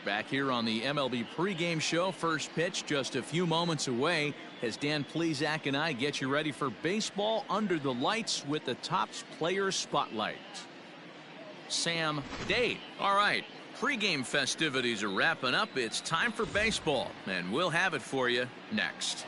Back here on the MLB pregame show, first pitch just a few moments away as Dan Plesac and I get you ready for baseball under the lights with the Topps Player Spotlight. Sam Date. All right, pregame festivities are wrapping up. It's time for baseball, and we'll have it for you next.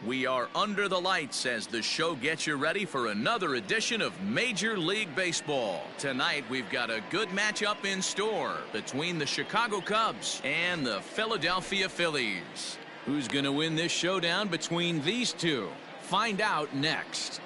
We are under the lights as the show gets you ready for another edition of Major League Baseball. Tonight we've got a good matchup in store between the Chicago Cubs and the Philadelphia Phillies. Who's going to win this showdown between these two? Find out next.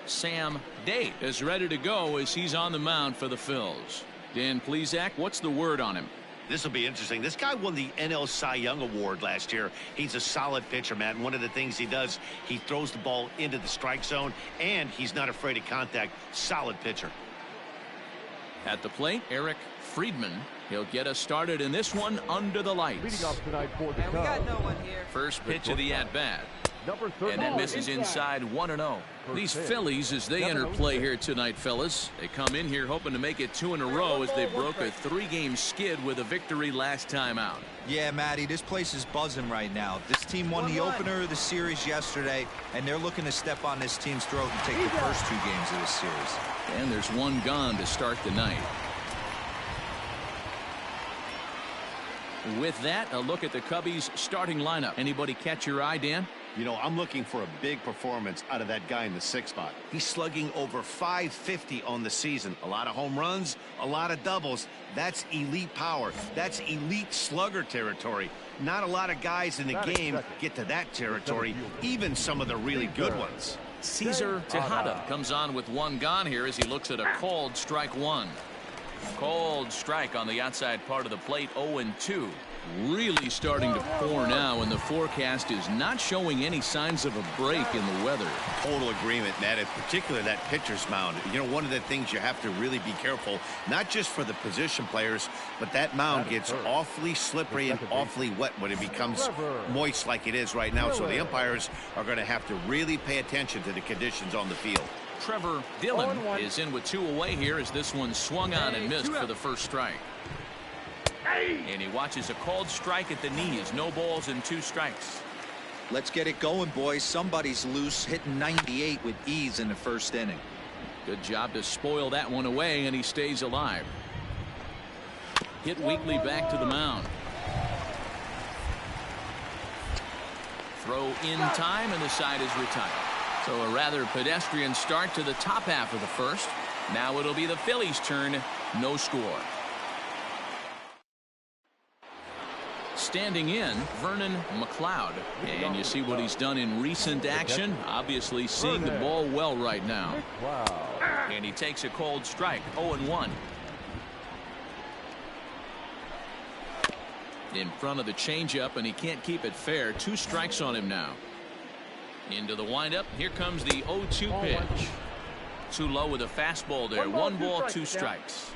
Sam Date is ready to go as he's on the mound for the Phils. Dan Plesac, what's the word on him? This will be interesting. This guy won the NL Cy Young Award last year. He's a solid pitcher, Matt. And one of the things he does, he throws the ball into the strike zone, and he's not afraid of contact. Solid pitcher. At the plate, Eric Friedman. He'll get us started in this one under the lights. Leading off tonight for the And we got no one here. First pitch of the at-bat. Number And that misses inside 1-0. These Phillies, as they enter play here tonight, fellas, they come in here hoping to make it 2 in a row as they broke a 3-game skid with a victory last time out. Yeah, Matty, this place is buzzing right now. This team won the opener of the series yesterday, and they're looking to step on this team's throat and take the first 2 games of this series. And there's one gone to start the night. With that, a look at the Cubbies' starting lineup. Anybody catch your eye, Dan? You know, I'm looking for a big performance out of that guy in the 6th spot. He's slugging over .550 on the season. A lot of home runs, a lot of doubles. That's elite power. That's elite slugger territory. Not a lot of guys in the game get to that territory, even some of the really good ones. Cesar Tejada comes on with one gone here as he looks at a called strike 1. Called strike on the outside part of the plate, 0-2. Really starting to pour now, and the forecast is not showing any signs of a break in the weather. Total agreement, Matt. In particular, that pitcher's mound. You know, one of the things you have to really be careful, not just for the position players, but that mound gets awfully slippery and awfully wet when it becomes moist like it is right now. So the umpires are going to have to really pay attention to the conditions on the field. Trevor Dillon is in with 2 away here as this one swung on and missed for the first strike. And he watches a called strike at the knees. No balls and 2 strikes. Let's get it going, boys. Somebody's loose, hitting 98 with ease in the first inning. Good job to spoil that one away, and he stays alive. Hit weakly back to the mound. Throw in time, and the side is retired. So a rather pedestrian start to the top half of the first. Now it'll be the Phillies' turn. No score. Standing in, Vernon McLeod. And you see what he's done in recent action. Obviously seeing the ball well right now. And he takes a cold strike, 0-1. In front of the changeup, and he can't keep it fair. 2 strikes on him now. Into the windup. Here comes the 0-2 pitch. Too low with a fastball there. 1 ball, 2 strikes.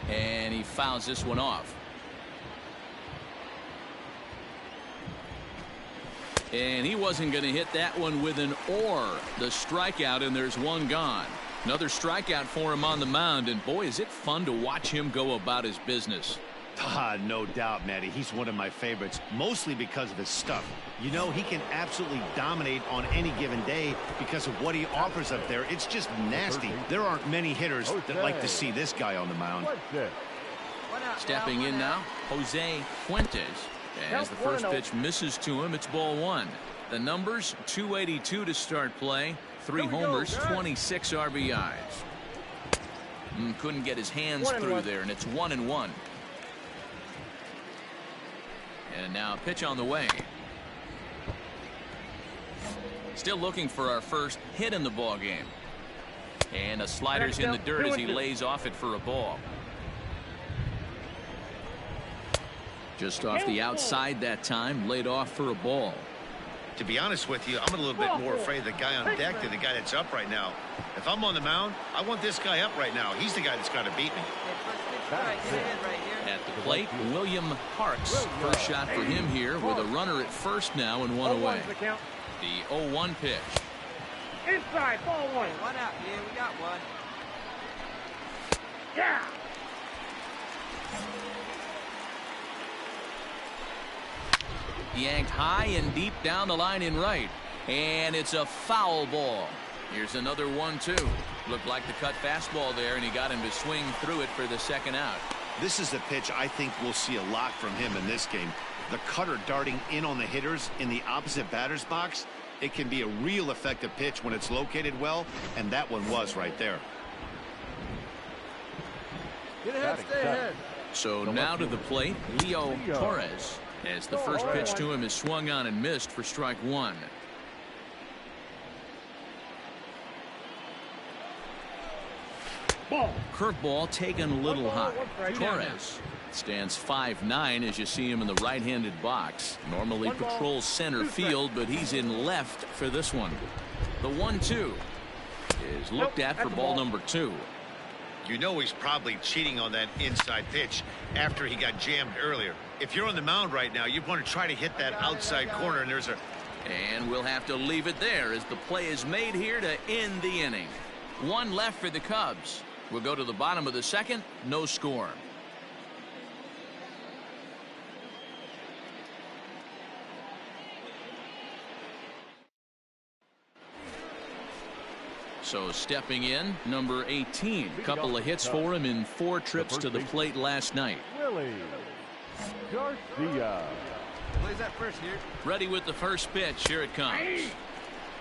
And he fouls this one off. And he wasn't going to hit that one with an or. The strikeout, and there's 1 gone. Another strikeout for him on the mound, and boy, is it fun to watch him go about his business. No doubt, Matty. He's one of my favorites, mostly because of his stuff. You know, he can absolutely dominate on any given day because of what he offers up there. It's just nasty. There aren't many hitters that like to see this guy on the mound. Stepping in now, Jose Fuentes. As the first pitch misses to him, it's ball 1. The numbers, 282 to start play, 3 homers, 26 RBIs. Couldn't get his hands through there, and it's 1-1. And now a pitch on the way. Still looking for our first hit in the ball game. And a slider's in the dirt as he lays off it for a ball. Just off the outside that time, laid off for a ball. To be honest with you, I'm a little bit more afraid of the guy on deck than the guy that's up right now. If I'm on the mound, I want this guy up right now. He's the guy that's got to beat me. At the plate, William Parks. First shot for him here with a runner at first now and one away. The 0-1 pitch. Inside, ball one. One out here, we got one. Yeah. Yanked high and deep down the line in right. And it's a foul ball. Here's another 1-2. Looked like the cut fastball there, and he got him to swing through it for the second out. This is the pitch I think we'll see a lot from him in this game. The cutter darting in on the hitters in the opposite batter's box. It can be a real effective pitch when it's located well, and that one was right there. Get ahead, stay ahead. So now to the plate, Leo Torres, as the first pitch to him is swung on and missed for strike one. Curveball taken a little high. Torres stands 5'9" as you see him in the right-handed box. Normally patrols center field, but he's in left for this one. The 1-2 is looked at for ball number 2. You know he's probably cheating on that inside pitch after he got jammed earlier. If you're on the mound right now, you want to try to hit that outside corner, and there's a... And we'll have to leave it there as the play is made here to end the inning. One left for the Cubs. We'll go to the bottom of the second. No score. So stepping in, number 18. Couple of hits for him in 4 trips to the plate last night. Willie Garcia. Plays that first here. Ready with the first pitch. Here it comes.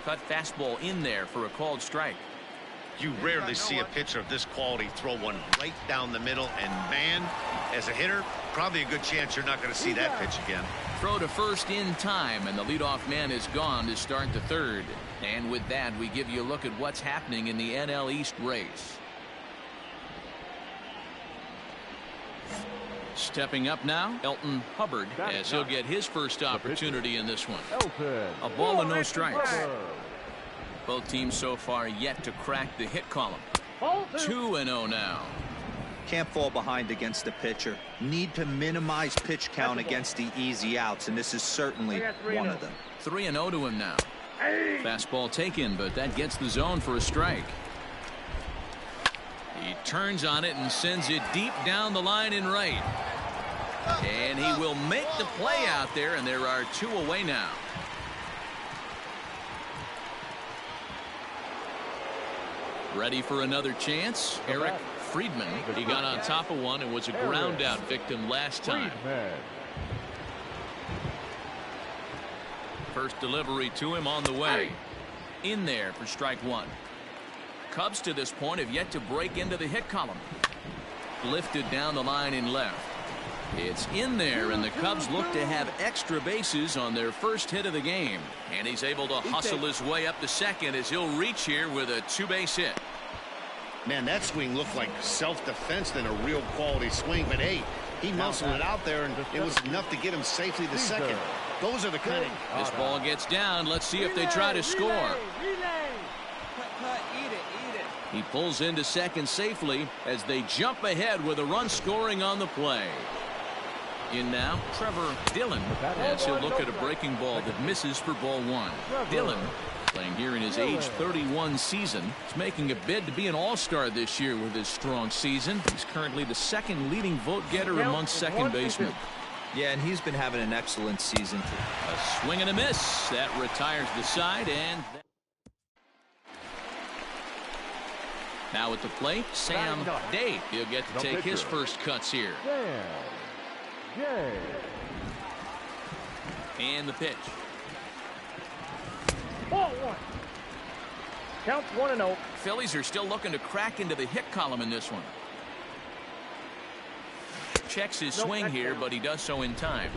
Cut fastball in there for a called strike. You rarely see a pitcher of this quality throw one right down the middle, and man, as a hitter, probably a good chance you're not going to see that pitch again. Throw to first in time, and the leadoff man is gone to start the third. And with that, we give you a look at what's happening in the NL East race. Stepping up now, Elton Hubbard, as he'll get his first opportunity in this one. A ball and no strikes. Both teams so far yet to crack the hit column. 2-0 now. Can't fall behind against the pitcher. Need to minimize pitch count against the easy outs, and this is certainly one of them. 3-0 to him now. Fastball taken, but that gets the zone for a strike. He turns on it and sends it deep down the line in right. And he will make the play out there, and there are 2 away now. Ready for another chance? Eric Friedman. He got on top of one and was a ground out victim last time. First delivery to him on the way. In there for strike one. Cubs to this point have yet to break into the hit column. Lifted down the line in left. It's in there, and the Cubs look to have extra bases on their first hit of the game. And he's able to hustle his way up to second as he'll reach here with a 2-base hit. Man, that swing looked like self-defense than a real quality swing. But, hey, he muscled it out there, and it was enough to get him safely to second. Those are the kind of... This ball gets down. Let's see if they try to score. Cut, eat it. He pulls into second safely as they jump ahead with a run scoring on the play. In now, Trevor Dillon, as he'll look at a breaking ball that misses for ball one. Dillon, playing here in his age 31 season, is making a bid to be an all-star this year with his strong season. He's currently the second leading vote getter amongst second basemen. Yeah, and he's been having an excellent season. A swing and a miss. That retires the side, and now at the plate, Sam Day. He'll get to take his first cuts here. And the pitch. Ball one. Counts 1-0. Phillies are still looking to crack into the hit column in this one. Checks his swing here, but he does so in time.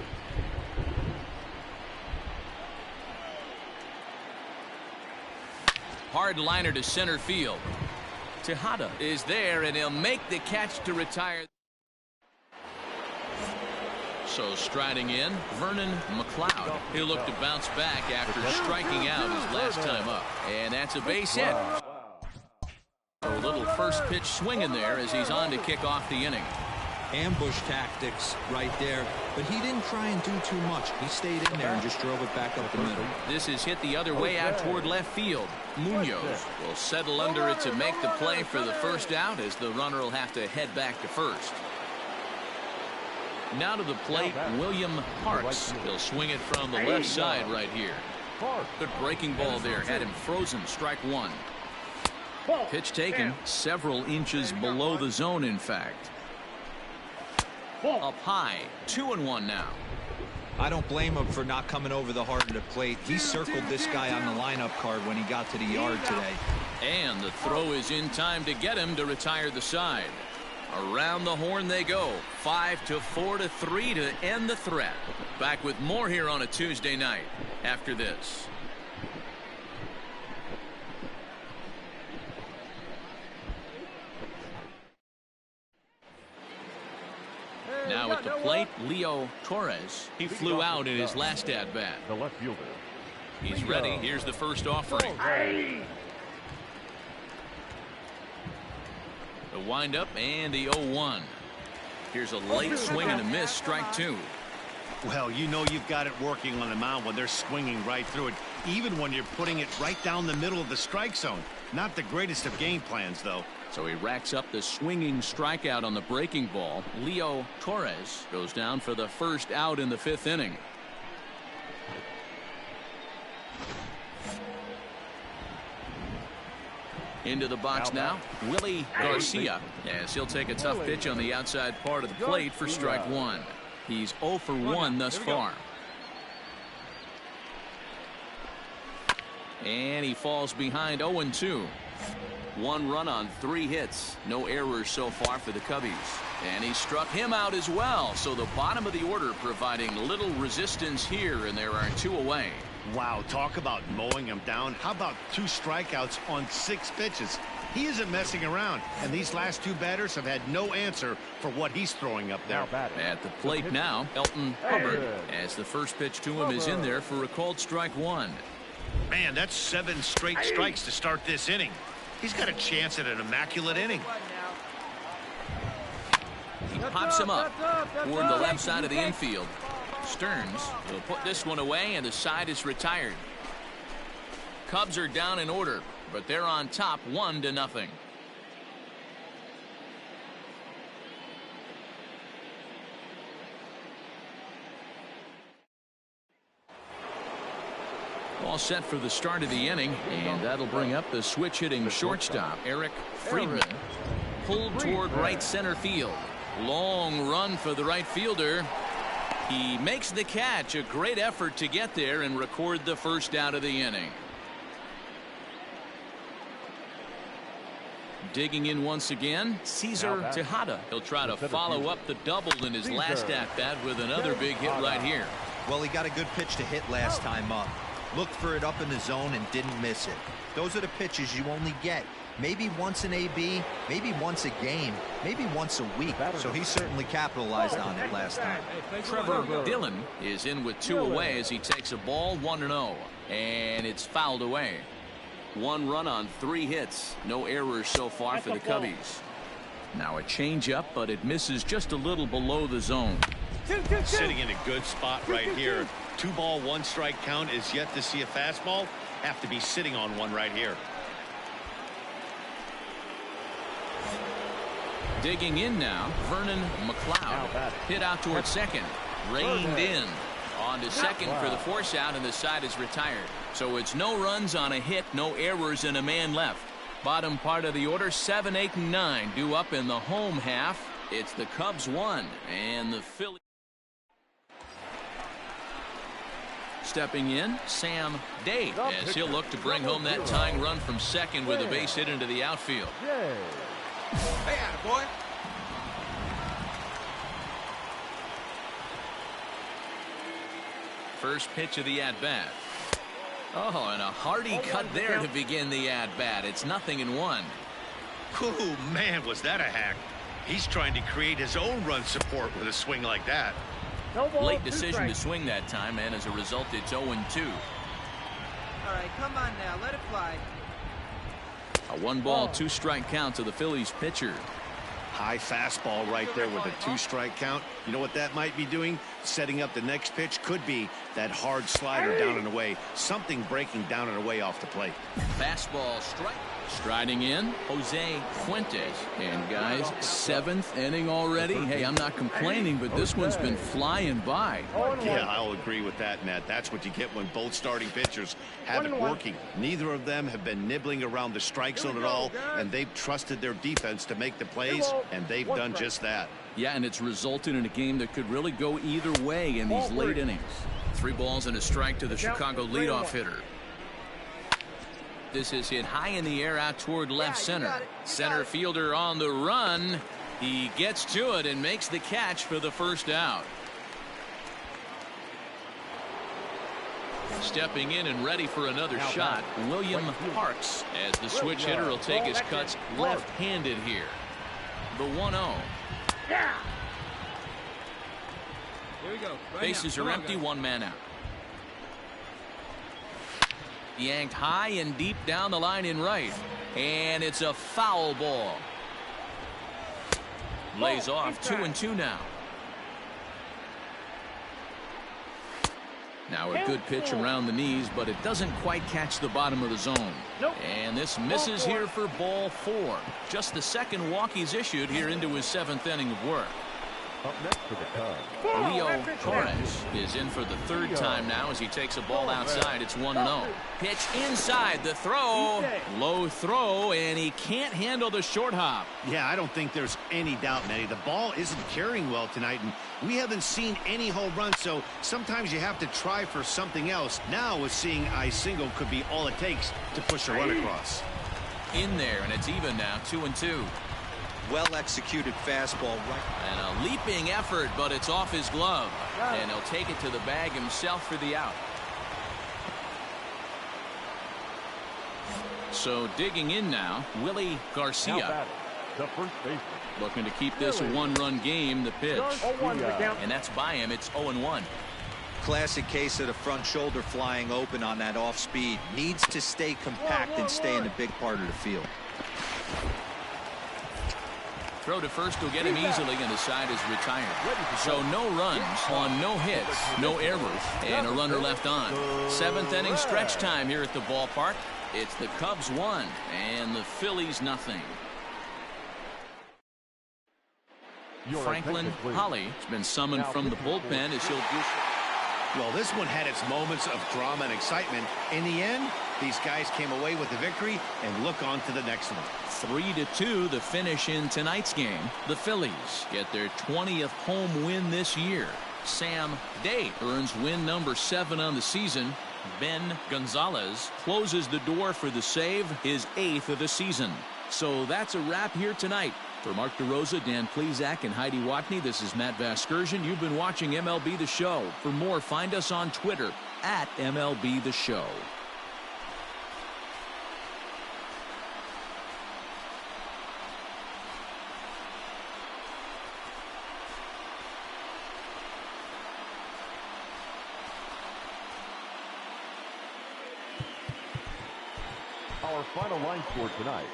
Hard liner to center field. Tejada is there, and he'll make the catch to retire. So striding in, Vernon McLeod. He'll look to bounce back after striking out his last time up. And that's a base hit. A little first pitch swing in there as he's on to kick off the inning. Ambush tactics right there, but he didn't try and do too much. He stayed in there and just drove it back up the middle. This is hit the other way out toward left field. Munoz will settle under it to make the play for the first out, as the runner will have to head back to first. Now to the plate, William Parks. He'll swing it from the left side right here. Good breaking ball there, had him frozen. Strike one. Pitch taken several inches below the zone, in fact. Up high, 2-1 now. I don't blame him for not coming over the heart of the plate. He circled this guy on the lineup card when he got to the yard today. And the throw is in time to get him to retire the side. Around the horn they go. 5-4-3 to end the threat. Back with more here on a Tuesday night after this. Now at the plate, Leo Torres. He flew out in his last at-bat. The left fielder. He's ready. Here's the first offering. The windup and the 0-1. Here's a late swing and a miss. Strike two. Well, you know you've got it working on the mound when they're swinging right through it, even when you're putting it right down the middle of the strike zone. Not the greatest of game plans, though. So he racks up the swinging strikeout on the breaking ball. Leo Torres goes down for the first out in the fifth inning. Into the box now, Willie Garcia, as he'll take a tough pitch on the outside part of the plate for strike one. He's 0 for 1 thus far. And he falls behind 0-2. 1 run on 3 hits. No errors so far for the Cubbies. And he struck him out as well. So the bottom of the order providing little resistance here, and there are 2 away. Wow, talk about mowing him down. How about 2 strikeouts on 6 pitches? He isn't messing around, and these last 2 batters have had no answer for what he's throwing up there. At the plate now, Elton Hubbard, as the first pitch to him is in there for a called strike one. Man, that's 7 straight strikes to start this inning. He's got a chance at an immaculate inning. He pops him up toward the left side of the infield. Stearns will put this one away, and the side is retired. Cubs are down in order, but they're on top 1-0. All set for the start of the inning, and that'll bring up the switch hitting shortstop Eric Friedman. Pulled toward right center field. Long run for the right fielder. He makes the catch. A great effort to get there and record the first out of the inning. Digging in once again, Cesar Tejada. He'll try to follow up the double in his last at-bat with another big hit right here. Well, he got a good pitch to hit last time up. Looked for it up in the zone and didn't miss it. Those are the pitches you only get maybe once in AB, maybe once a game, maybe once a week. So he certainly capitalized on it last time. Trevor Dillon is in with 2 away as he takes a ball 1-0, and it's fouled away. 1 run on 3 hits. No errors so far for the Cubbies. Now a changeup, but it misses just a little below the zone. Sitting in a good spot right here. 2-ball, 1-strike count is yet to see a fastball. Have to be sitting on one right here. Digging in now, Vernon McLeod. Hit out toward second. Reined in. On to second for the force out, and the side is retired. So it's no runs on a hit, no errors, and a man left. Bottom part of the order, 7, 8, and 9 due up in the home half. It's the Cubs 1 and the Phillies. Stepping in, Sam Day, as he'll look to bring home that tying run from second with a base hit into the outfield. Hey, attaboy. First pitch of the at-bat. Oh, and a hearty cut there to begin the at-bat. It's 0-1. Ooh, man, was that a hack. He's trying to create his own run support with a swing like that. No ball, Late 2 decision to strikes. swing that time, and as a result, it's 0-2. All right, come on now. Let it fly. A 1-ball, 2-strike count to the Phillies pitcher. High fastball right there with a 2-strike count. You know what that might be doing? Setting up the next pitch. Could be that hard slider down and away. Something breaking down and away off the plate. Fastball strike. Striding in, Jose Fuentes. And guys, 7th inning already. Hey, I'm not complaining, but this one's been flying by. Yeah, I'll agree with that, Matt. That's what you get when both starting pitchers have it working. Neither of them have been nibbling around the strike zone at all, and they've trusted their defense to make the plays, and they've done just that. Yeah, and it's resulted in a game that could really go either way in these late innings. 3 balls and a strike to the Chicago leadoff hitter. This is hit high in the air out toward left center. Center fielder on the run. He gets to it and makes the catch for the first out. Stepping in and ready for another shot, William Parks, as the switch hitter will take his cuts left-handed here. The 1-0. Yeah. Here we go. Bases are empty, 1 man out. Yanked high and deep down the line in right, and it's a foul ball. Lays off 2-2 now. Now a good pitch around the knees, but it doesn't quite catch the bottom of the zone. And this misses here for ball 4. Just the second walk he's issued here into his 7th inning of work. Up next for the Cubs, Leo Torres is in for the 3rd time now as he takes a ball outside. It's 1-0. Pitch inside, the throw. Low throw, and he can't handle the short hop. Yeah, I don't think there's any doubt, Nettie. The ball isn't carrying well tonight, and we haven't seen any home runs, so sometimes you have to try for something else. Now with seeing I single could be all it takes to push a run across. In there, and it's even now, 2-2. Well-executed fastball right. And a leaping effort, but it's off his glove. And he'll take it to the bag himself for the out. So digging in now, Willie Garcia. now batting, the first baseman. Looking to keep this a 1-run game, the pitch. 0-1 the count. And that's by him. It's 0-1. Classic case of the front shoulder flying open on that off speed. Needs to stay compact and stay in the big part of the field. Throw to first will get him easily, and the side is retired. So no runs on no hits, no errors, and a runner left on. 7th inning stretch time here at the ballpark. It's the Cubs 1 and the Phillies nothing. Franklin Holly has been summoned from the bullpen as he'll do. Well, this one had its moments of drama and excitement. In the end, these guys came away with the victory and look on to the next one. 3-2 the finish in tonight's game. The Phillies get their 20th home win this year. Sam Day earns win number 7 on the season. Ben Gonzalez closes the door for the save, his 8th of the season. So that's a wrap here tonight. For Mark DeRosa, Dan Plesac, and Heidi Watney, this is Matt Vasgersian. You've been watching MLB The Show. For more, find us on Twitter at MLB The Show. Our final line score tonight: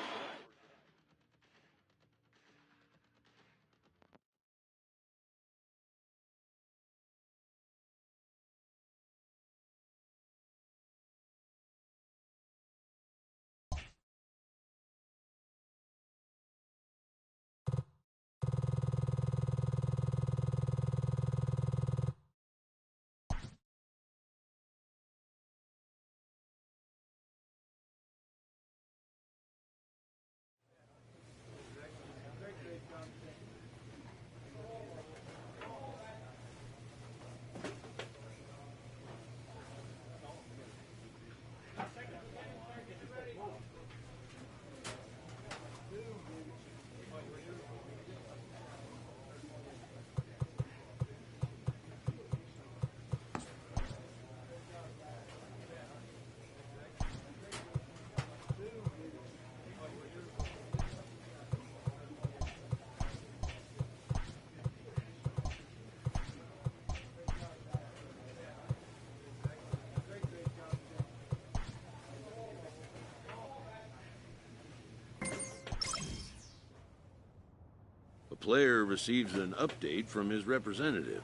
player receives an update from his representative.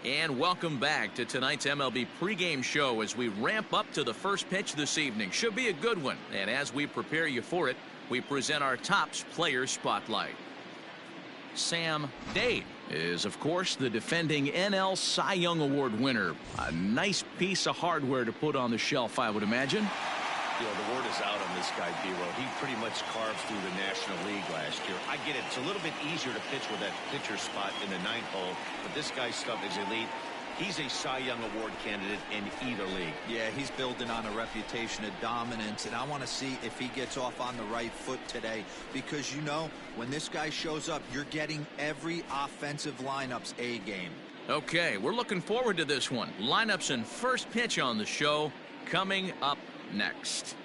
And welcome back to tonight's MLB pregame show as we ramp up to the first pitch this evening. Should be a good one. And as we prepare you for it, we present our Topps Player Spotlight. Sam Dade is, of course, the defending NL Cy Young Award winner. A nice piece of hardware to put on the shelf, I would imagine. You know, the word is out on this guy, D-Row. He pretty much carved through the National League last year. I get it. It's a little bit easier to pitch with that pitcher spot in the ninth hole, but this guy's stuff is elite. He's a Cy Young Award candidate in either league. Yeah, he's building on a reputation of dominance, and I want to see if he gets off on the right foot today, because, you know, when this guy shows up, you're getting every offensive lineup's A game. Okay, we're looking forward to this one. Lineups and first pitch on the show coming up next.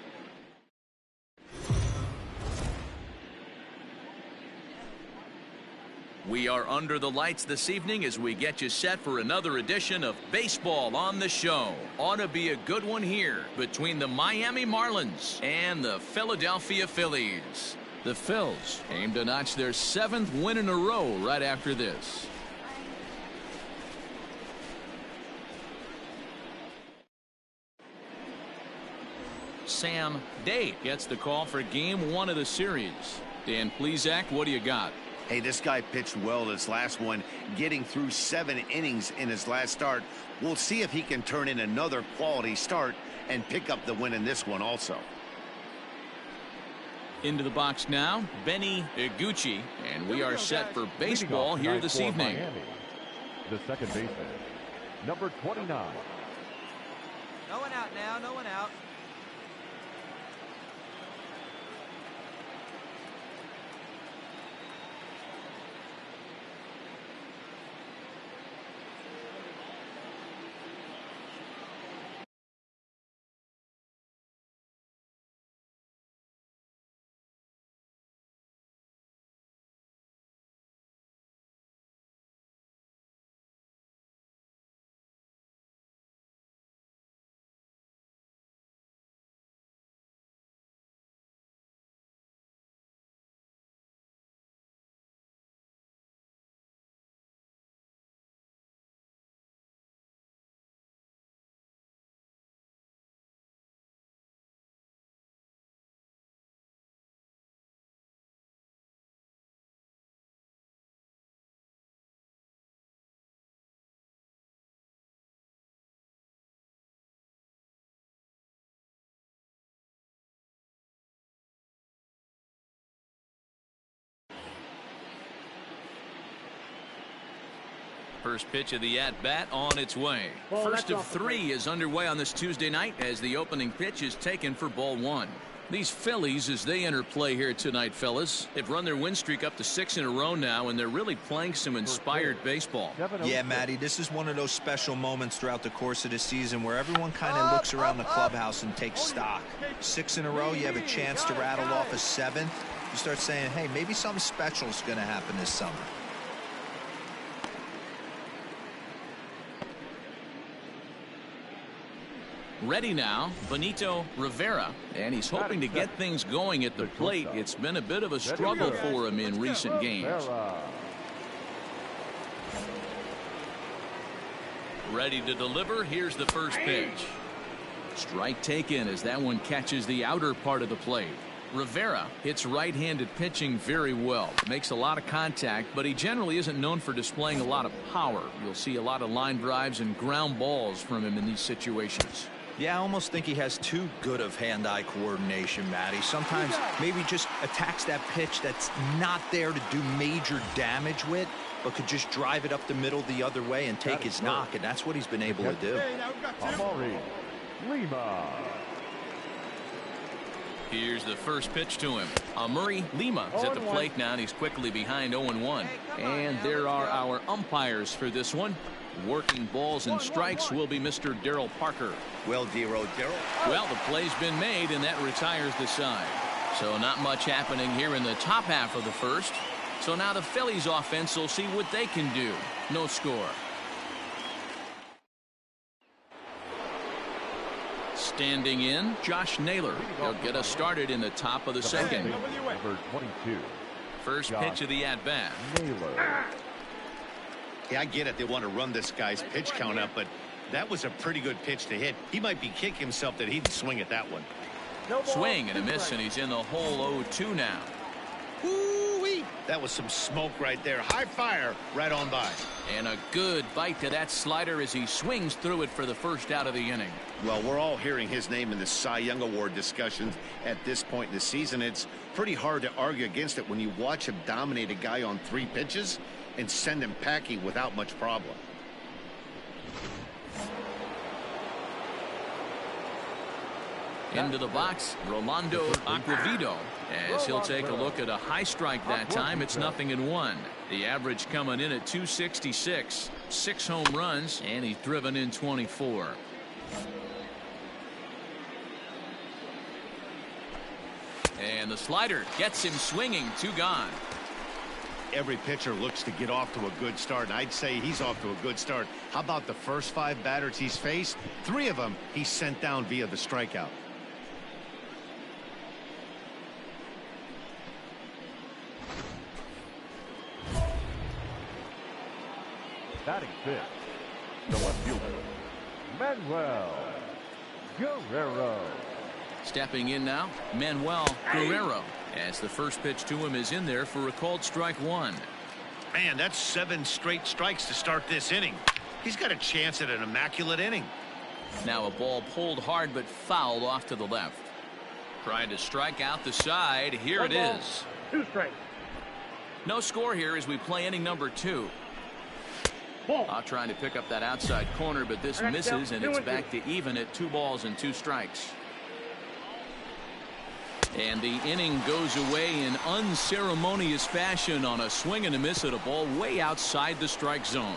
We are under the lights this evening as we get you set for another edition of Baseball on the Show. Ought to be a good one here between the Miami Marlins and the Philadelphia Phillies. The Phils aim to notch their 7th win in a row right after this. Sam Dade gets the call for game 1 of the series. Dan Plesac, what do you got? Hey, this guy pitched well this last one, getting through 7 innings in his last start. We'll see if he can turn in another quality start and pick up the win in this one also. Into the box now, Benny Iguchi, and we are set for baseball here this evening. Miami, the second baseman, number 29. No one out now, no one out. First pitch of the at-bat on its way. First of 3 is underway on this Tuesday night as the opening pitch is taken for ball 1. These Phillies, as they enter play here tonight, fellas, they've run their win streak up to 6 in a row now, and they're really playing some inspired baseball. Yeah, Matty, this is one of those special moments throughout the course of the season where everyone kind of looks around the clubhouse and takes stock. 6 in a row, you have a chance to rattle off a 7th. You start saying, hey, maybe something special is going to happen this summer. Ready now, Benito Rivera, and he's hoping to get things going at the plate. It's been a bit of a struggle for him in recent games. Ready to deliver. Here's the first pitch. Strike taken as that one catches the outer part of the plate. Rivera hits right-handed pitching very well. Makes a lot of contact, but he generally isn't known for displaying a lot of power. You'll see a lot of line drives and ground balls from him in these situations. Yeah, I almost think he has too good of hand-eye coordination, Matty. Sometimes maybe just attacks that pitch that's not there to do major damage with, but could just drive it up the middle the other way and take his knock, and that's what he's been able to do. Amaury Lima. Here's the first pitch to him. Amaury Lima is at the plate now, and he's quickly behind 0-1. And there are our umpires for this one. Working balls and strikes will be Mr. Daryl Parker. Well, Daryl. Well, the play's been made, and that retires the side. So not much happening here in the top half of the first. So now the Phillies offense will see what they can do. No score. Standing in, Josh Naylor. He'll get us started in the top of the second. Number 22. First pitch of the at-bat. Naylor. Yeah, I get it. They want to run this guy's pitch count up, but that was a pretty good pitch to hit. He might be kicking himself that he didn't swing at that one. Swing and a miss, and he's in the hole 0-2 now. Woo-wee. That was some smoke right there. High fire right on by. And a good bite to that slider as he swings through it for the first out of the inning. Well, we're all hearing his name in the Cy Young Award discussions at this point in the season. It's pretty hard to argue against it when you watch him dominate a guy on 3 pitches and send him packing without much problem. Into the box, Rolando Aquavido, as he'll take a look at a high strike that time. It's 0-1. The average coming in at 266. 6 home runs, and he's driven in 24. And the slider gets him swinging. 2 gone. Every pitcher looks to get off to a good start, and I'd say he's off to a good start. How about the first 5 batters he's faced? 3 of them he's sent down via the strikeout. Batting 5th, the left fielder, Manuel Guerrero. Stepping in now, Manuel Guerrero, as the first pitch to him is in there for a called strike 1. Man, that's 7 straight strikes to start this inning. He's got a chance at an immaculate inning. Now a ball pulled hard but fouled off to the left. Trying to strike out the side. Here it is. 2 strikes. No score here as we play inning number 2. Trying to pick up that outside corner, but this misses, and it's back to even at 2 balls and 2 strikes. And the inning goes away in unceremonious fashion on a swing and a miss at a ball way outside the strike zone.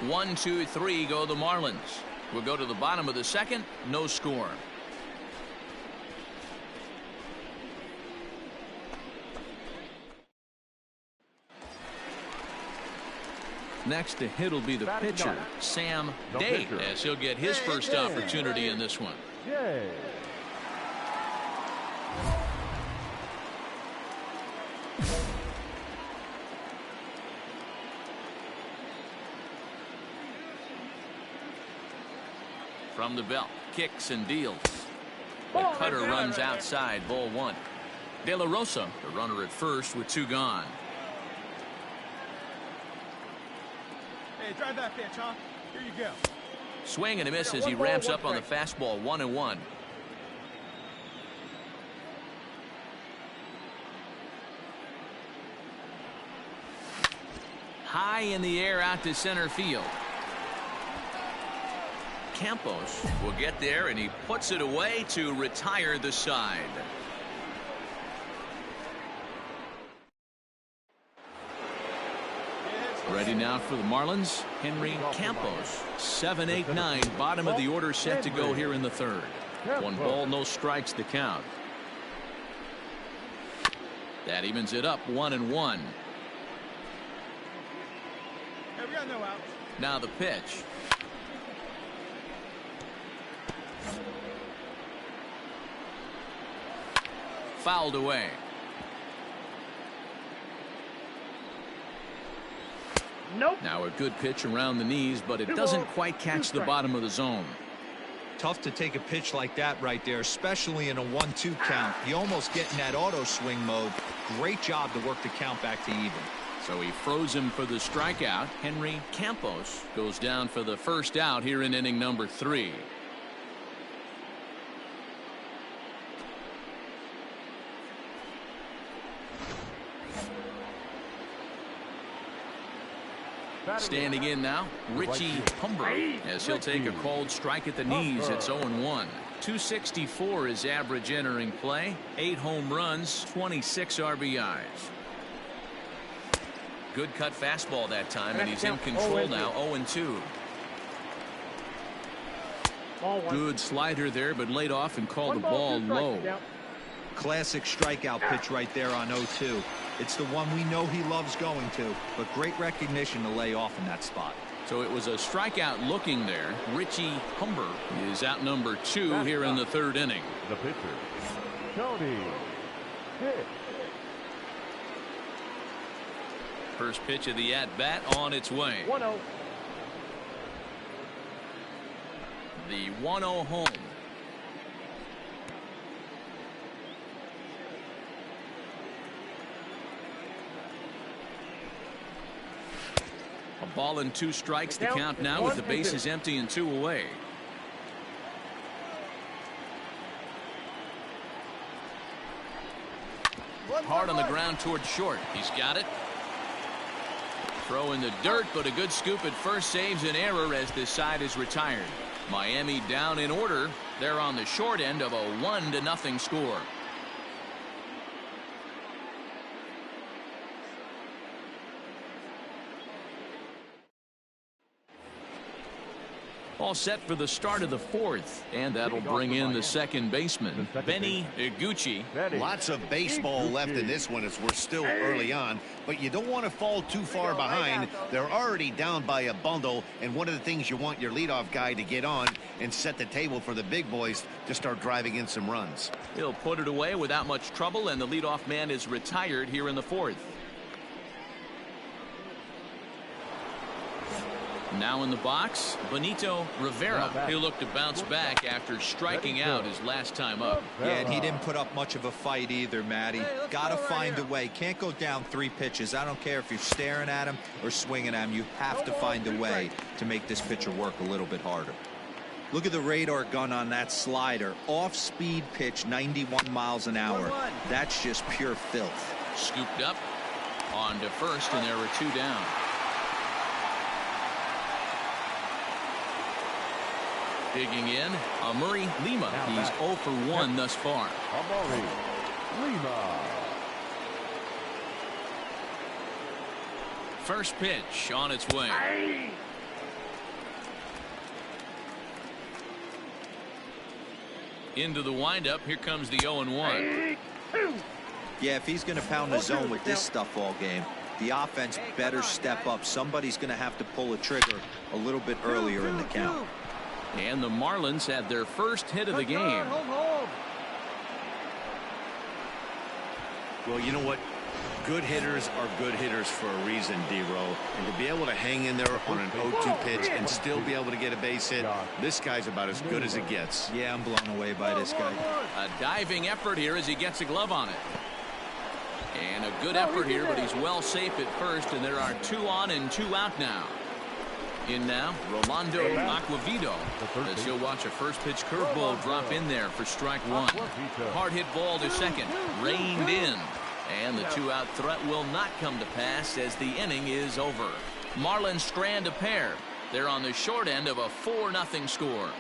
1, 2, 3 go the Marlins. We'll go to the bottom of the second. No score. Next to hit will be the pitcher, Sam Day, as he'll get his first opportunity in this one. Yay. From the belt, kicks and deals. The cutter runs outside, ball 1. De La Rosa, the runner at first with 2 gone. Hey, drive that pitch, huh? Here you go. Swing and a miss as he ramps up on the fastball. 1-1. High in the air out to center field. Campos will get there, and he puts it away to retire the side. Ready now for the Marlins, Henry Campos. 7-8-9, bottom of the order set to go here in the third. 1 ball, no strikes to count. That evens it up, 1-1. Hey, we got no outs. Now the pitch. Fouled away. Nope. Now a good pitch around the knees, but it doesn't quite catch the bottom of the zone. Tough to take a pitch like that right there, especially in a 1-2 count. You almost get in that auto swing mode. Great job to work the count back to even. So he froze him for the strikeout. Henry Campos goes down for the first out here in inning number 3. Standing in now, Richie Humber, as he'll take a called strike at the knees. It's 0-1. 264 is average entering play. 8 home runs, 26 RBIs. Good cut fastball that time, and he's in control now. 0-2. Good slider there, but laid off and called the ball low. Classic strikeout pitch right there on 0-2. It's the one we know he loves going to, but great recognition to lay off in that spot. So it was a strikeout looking there. Richie Humber is out number 2 here in the 3rd inning. The pitcher, Tony Pitch. First pitch of the at-bat on its way. 1-0. The 1-0 home. A ball and 2 strikes. The count now with the bases empty and 2 away. Hard on the ground toward short. He's got it. Throw in the dirt, but a good scoop at first saves an error as this side is retired. Miami down in order. They're on the short end of a 1-0 score. All set for the start of the 4th, and that'll bring in the second baseman, Benny Iguchi. Lots of baseball left in this one as we're still early on, but you don't want to fall too far behind. They're already down by a bundle, and one of the things you want your leadoff guy to get on and set the table for the big boys to start driving in some runs. He'll put it away without much trouble, and the leadoff man is retired here in the 4th. Now in the box, Benito Rivera. He'll look to bounce back after striking out his last time up. Yeah, and he didn't put up much of a fight either, Matty. Gotta find a way. Can't go down 3 pitches. I don't care if you're staring at him or swinging at him. You have to find a way to make this pitcher work a little bit harder. Look at the radar gun on that slider. Off-speed pitch, 91 miles an hour. That's just pure filth. Scooped up on to first, and there were 2 down. Digging in, Amuri Lima. He's 0 for 1 thus far. Amuri Lima. First pitch on its way. Into the windup. Here comes the 0-1. Yeah, if he's going to pound the zone with this stuff all game, the offense better step up. Somebody's going to have to pull a trigger a little bit earlier in the count. And the Marlins had their first hit of the game. Well, you know what? Good hitters are good hitters for a reason, D-Row. And to be able to hang in there on an 0-2 pitch and still be able to get a base hit, this guy's about as good as it gets. Yeah, I'm blown away by this guy. A diving effort here as he gets a glove on it. And a good effort here, but he's well safe at first, and there are 2 on and 2 out now. In now, Rolando Aquavito, as he'll watch a first pitch curveball drop in there for strike 1. Hard hit ball to second, reined in, and the 2-out threat will not come to pass as the inning is over. Marlins strand a pair. They're on the short end of a 4-0 score.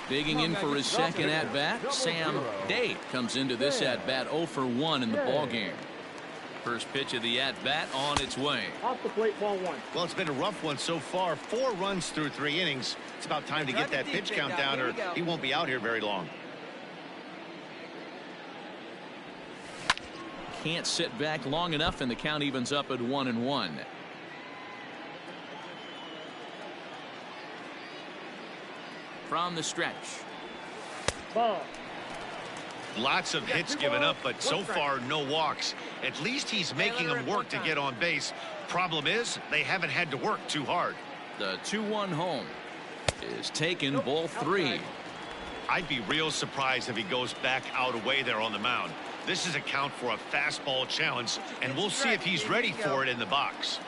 Digging in for his second at-bat, Sam Day comes into this at-bat 0 for 1 in the ballgame. First pitch of the at-bat on its way. Off the plate, ball 1. Well, it's been a rough one so far. 4 runs through 3 innings. It's about time to get that pitch count down, or he won't be out here very long. Can't sit back long enough, and the count evens up at 1-1. From the stretch. Ball. Lots of hits given up, but so far no walks. At least he's making them work to get on base. Problem is, they haven't had to work too hard. The 2-1 home is taken, ball 3. I'd be real surprised if he goes back out away there on the mound. This is a count for a fastball challenge, and we'll see if he's ready for it in the box.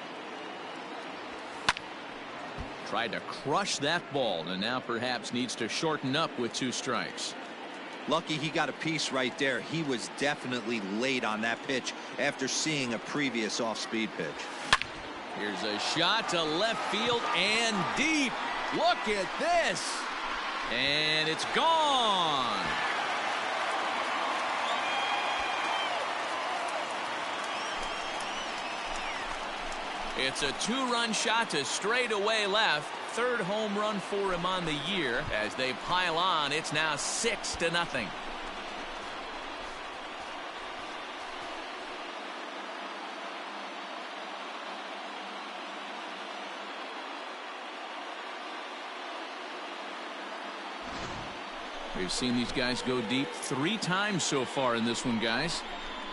Tried to crush that ball, and now perhaps needs to shorten up with 2 strikes. Lucky he got a piece right there. He was definitely late on that pitch after seeing a previous off-speed pitch. Here's a shot to left field and deep. Look at this. And it's gone. It's a 2-run shot to straightaway left. 3rd home run for him on the year. As they pile on, it's now 6-0. We've seen these guys go deep 3 times so far in this one, guys.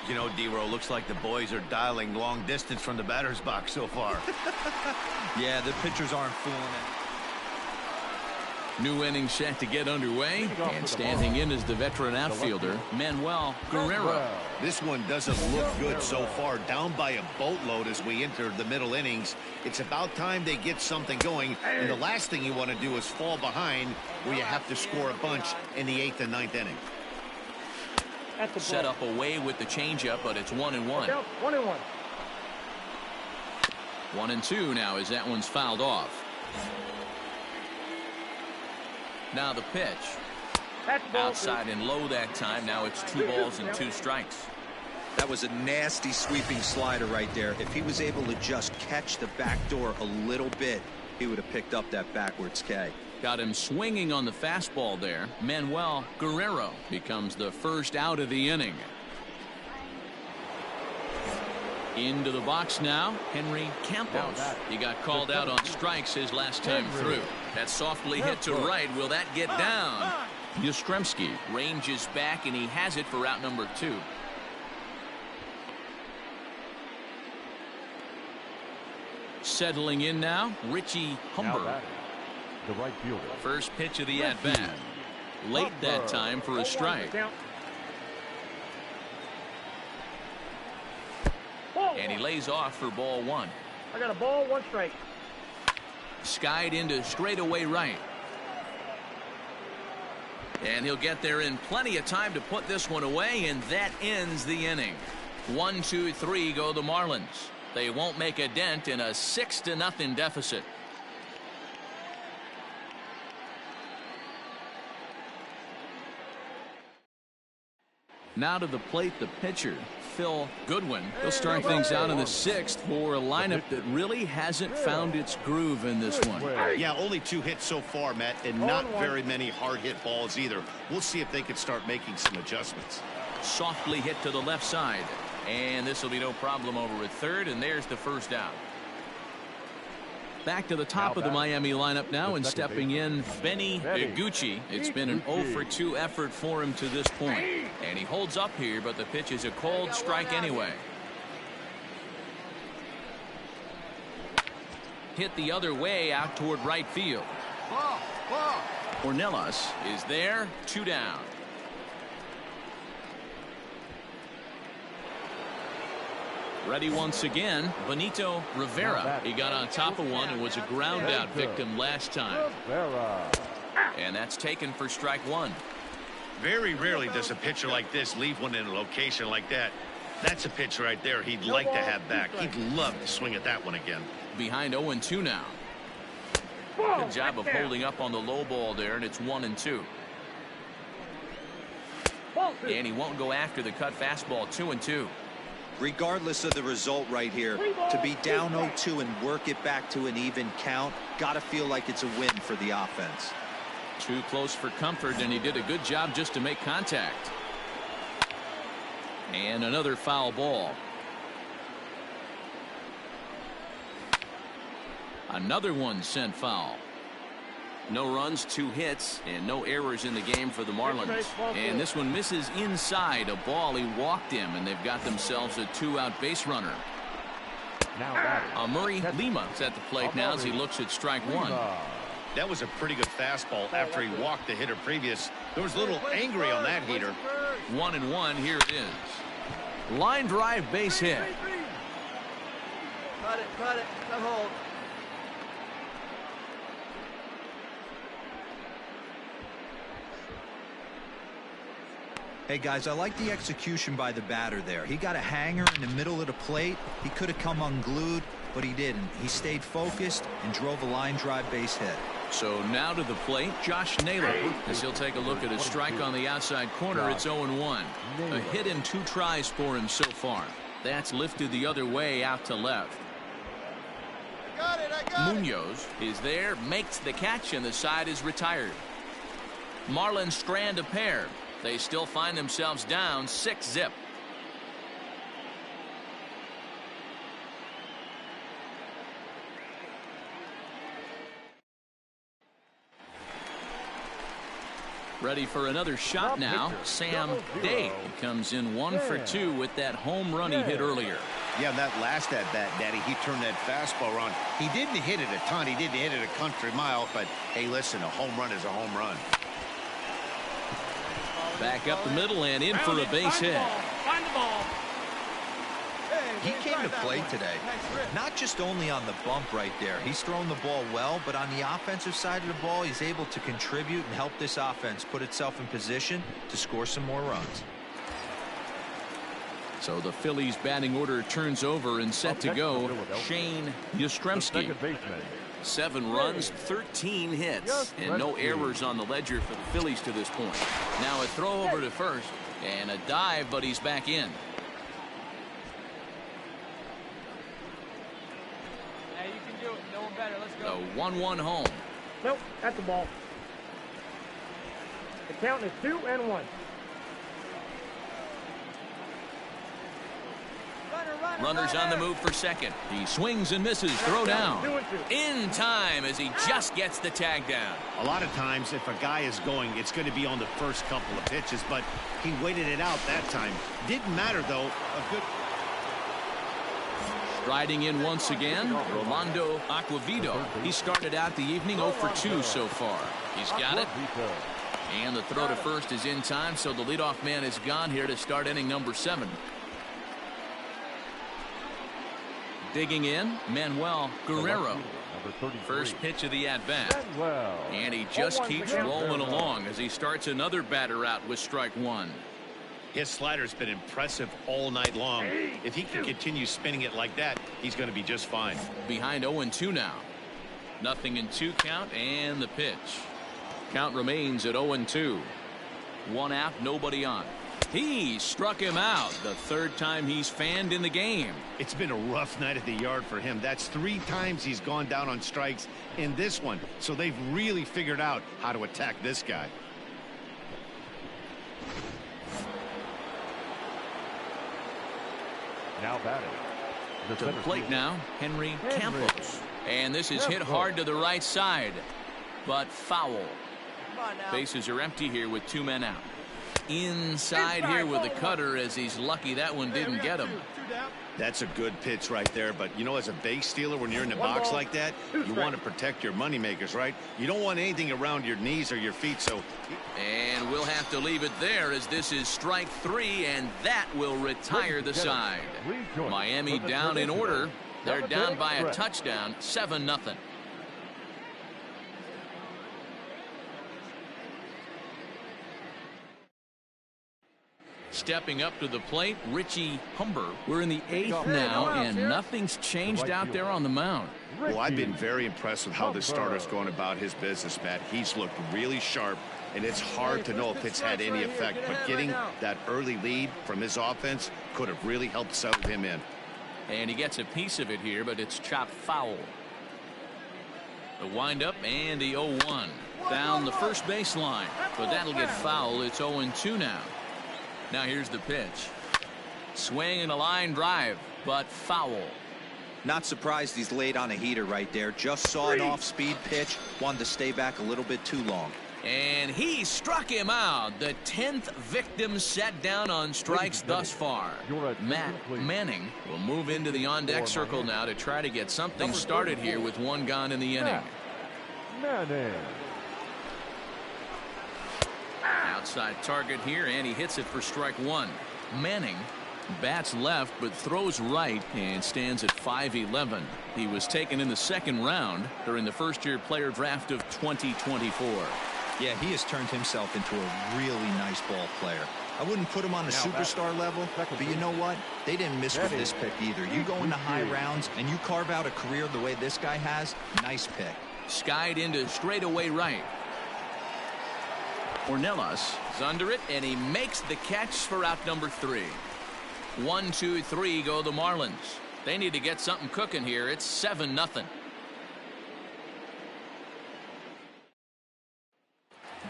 You know, D-Row, looks like the boys are dialing long distance from the batter's box so far. Yeah, the pitchers aren't fooling it. New inning set to get underway, and standing in is the veteran outfielder, Manuel Guerrero. This one doesn't look good so far. Down by a boatload as we enter the middle innings. It's about time they get something going, and the last thing you want to do is fall behind where you have to score a bunch in the 8th and 9th inning. Set up away with the changeup, but it's 1-1. 1-1. 1-2 now as that one's fouled off. Now the pitch. Outside and low that time. Now it's 2 balls and 2 strikes. That was a nasty sweeping slider right there. If he was able to just catch the back door a little bit, he would have picked up that backwards K. Got him swinging on the fastball there. Manuel Guerrero becomes the first out of the inning. Into the box now, Henry Campos. He got called out on strikes his last time through. That softly hit to right. Will that get down? Yastrzemski ranges back, and he has it for out number 2. Settling in now, Richie Humber. The right fielder. First pitch of the at-bat. Late that time for a strike. And he lays off for ball 1. I got a ball, 1 strike. Skied into straightaway right. And he'll get there in plenty of time to put this one away, and that ends the inning. 1, 2, 3 go the Marlins. They won't make a dent in a 6-0 deficit. Now to the plate, the pitcher, Phil Goodwin. He'll start things out in the 6th for a lineup that really hasn't found its groove in this one. Yeah, only 2 hits so far, Matt, and not very many hard hit balls either. We'll see if they can start making some adjustments. Softly hit to the left side, and this will be no problem over at 3rd, and there's the first out. Back to the top of the Miami lineup now, and stepping in, Benny Iguchi. It's been an 0-for-2 effort for him to this point, and he holds up here, but the pitch is a cold strike anyway. Hit the other way out toward right field. Ornelas is there, 2 down. Ready once again, Benito Rivera. He got on top of one and was a ground out victim last time. And that's taken for strike 1. Very rarely does a pitcher like this leave one in a location like that. That's a pitch right there he'd like to have back. He'd love to swing at that one again. Behind 0-2 now. Good job of holding up on the low ball there, and it's 1-2. And he won't go after the cut fastball. 2-2. Regardless of the result right here, to be down 0-2 and work it back to an even count, gotta feel like it's a win for the offense. Too close for comfort, and he did a good job just to make contact. And another foul ball. Another one sent foul. No runs, 2 hits, and no errors in the game for the Marlins. And this one misses inside a ball. He walked him, and they've got themselves a 2-out base runner. Murray Lima's at the plate now as he looks at strike 1. That was a pretty good fastball after he walked the hitter previous. There was a little angry on that heater. 1-1. Here it is. Line drive base hit. Cut it, no hold. Hey guys, I like the execution by the batter there. He got a hanger in the middle of the plate. He could have come unglued, but he didn't. He stayed focused and drove a line drive base hit. So now to the plate, Josh Naylor, as he'll take a look at a strike on the outside corner. It's 0-1. A hit in 2 tries for him so far. That's lifted the other way out to left. Munoz is there, makes the catch, and the side is retired. Marlins strand a pair. They still find themselves down 6-0. Ready for another shot now. Sam Day comes in 1 for 2 with that home run he hit earlier. Yeah, that last at bat, Daddy, he turned that fastball around. He didn't hit it a ton. He didn't hit it a country mile. But, hey, listen, a home run is a home run. Back up the middle and in for a base hit. Find the ball. He came to play today, not just only on the bump right there. He's thrown the ball well, but on the offensive side of the ball, he's able to contribute and help this offense put itself in position to score some more runs. So the Phillies batting order turns over and set to go. Shane Yastrzemski. 7 runs, 13 hits, and no errors on the ledger for the Phillies to this point. Now a throw over to first and a dive, but he's back in. Hey, you can do it. No one better. Let's go. The 1-1 home. Nope, that's the ball. The count is 2-1. Runners on the move for second. He swings and misses. Throw down. In time as he just gets the tag down. A lot of times, if a guy is going, it's going to be on the first couple of pitches, but he waited it out that time. Didn't matter, though. A good. Striding in once again, Rolando Aquavito. He started out the evening 0 for 2 so far. He's got it. And the throw to first is in time, so the leadoff man is gone here to start inning number 7. Digging in, Manuel Guerrero. First pitch of the at-bat. And he just keeps rolling along as he starts another batter out with strike 1. His slider's been impressive all night long. If he can continue spinning it like that, he's going to be just fine. Behind 0-2 now. Nothing in 2 count and the pitch. Count remains at 0-2. 1 out, nobody on. He struck him out the 3rd time he's fanned in the game. It's been a rough night at the yard for him. That's 3 times he's gone down on strikes in this one. So they've really figured out how to attack this guy. Now batting. To the plate now, Henry Campos. And this is hit hard to the right side, but foul. Bases are empty here with 2 men out. Inside here with the cutter as he's lucky that one didn't get him. That's a good pitch right there, but you know, as a base stealer, when you're in the box like that, you want to protect your money makers, right? You don't want anything around your knees or your feet. So and we'll have to leave it there as this is strike 3, and that will retire the side. Miami down in order. They're down by a touchdown, 7-0. Stepping up to the plate, Richie Humber. We're in the 8th now, and nothing's changed out there on the mound. Well, I've been very impressed with how the starter's going about his business, Matt. He's looked really sharp, and it's hard to know if it's had any effect. But getting that early lead from his offense could have really helped settle him in. And he gets a piece of it here, but it's chopped foul. The windup and the 0-1. Down the first baseline, but that'll get foul. It's 0-2 now. Now here's the pitch. Swing and a line drive, but foul. Not surprised he's laid on a heater right there. Just saw an off-speed pitch. Wanted to stay back a little bit too long. And he struck him out. The 10th victim set down on strikes thus far. Matt Manning will move into the on-deck circle now to try to get something started here with one gone in the inning. Manning. Outside target here, and he hits it for strike one. Manning bats left but throws right and stands at 5'11". He was taken in the second round during the first-year player draft of 2024. Yeah, he has turned himself into a really nice ball player. I wouldn't put him on a superstar level, but you know what? They didn't miss with this pick either. You go into high rounds and you carve out a career the way this guy has, nice pick. Skied into straightaway right. Ornelas is under it, and he makes the catch for out number 3. 1, 2, 3 go the Marlins. They need to get something cooking here. It's 7-0.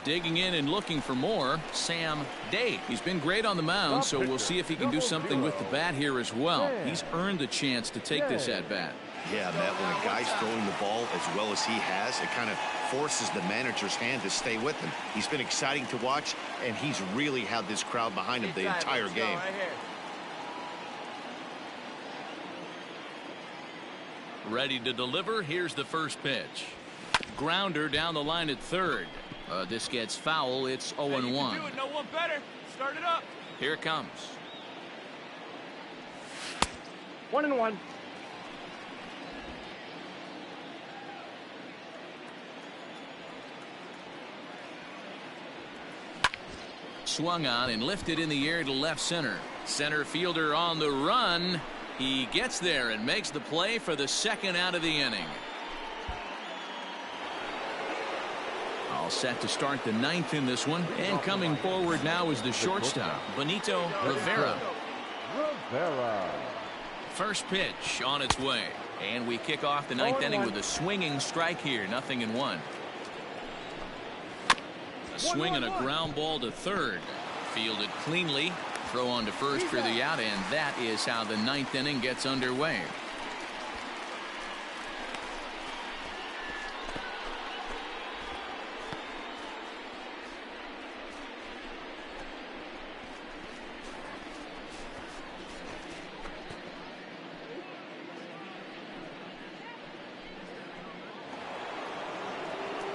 Digging in and looking for more, Sam Day. He's been great on the mound, so we'll see if he can do something with the bat here as well. He's earned the chance to take this at bat. Yeah, Matt, when a guy's throwing the ball as well as he has, it kind of forces the manager's hand to stay with him. He's been exciting to watch, and he's really had this crowd behind him the entire game. Ready to deliver. Here's the first pitch. Grounder down the line at third. This gets foul. It's 0-1. No one better. Start it up. Here it comes. 1-1. Swung on and lifted in the air to left center. Center fielder on the run. He gets there and makes the play for the second out of the inning. All set to start the 9th in this one. And coming forward now is the shortstop, Benito Rivera. First pitch on its way. And we kick off the 9th inning with a swinging strike here. 0-1. A swing and a ground ball to third. Fielded cleanly. Throw on to first for the out, and that is how the 9th inning gets underway.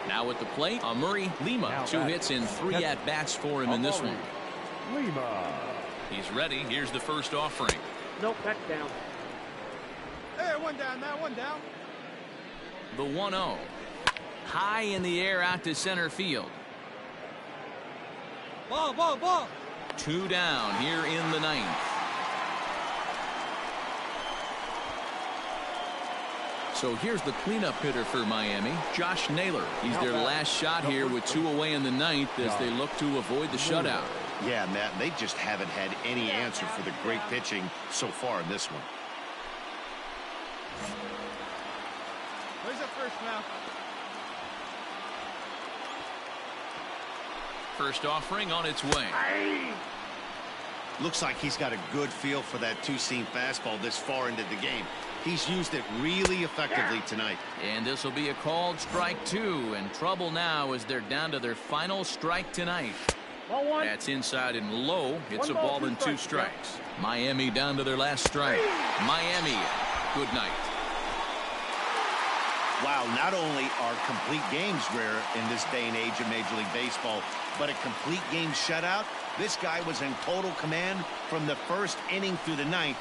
Now at the plate, Amuri Lima. 2 hits and 3 at-bats for him in this one. Lima. He's ready. Here's the first offering. Nope, that's down. Hey, one down now, one down. The 1-0. High in the air out to center field. Ball, ball, ball. 2 down here in the 9th. So here's the cleanup hitter for Miami, Josh Naylor. He's their last shot here with 2 away in the 9th as they look to avoid the shutout. Yeah, Matt, they just haven't had any answer for the great pitching so far in this one. Where's up first now? First offering on its way. Looks like he's got a good feel for that two-seam fastball this far into the game. He's used it really effectively tonight. And this will be a called strike 2. And trouble now as they're down to their final strike tonight. Ball 1. That's inside and low. It's a ball and 2 strikes. Miami down to their last strike. Miami, good night. Wow, not only are complete games rare in this day and age of Major League Baseball, but a complete game shutout. This guy was in total command from the first inning through the 9th.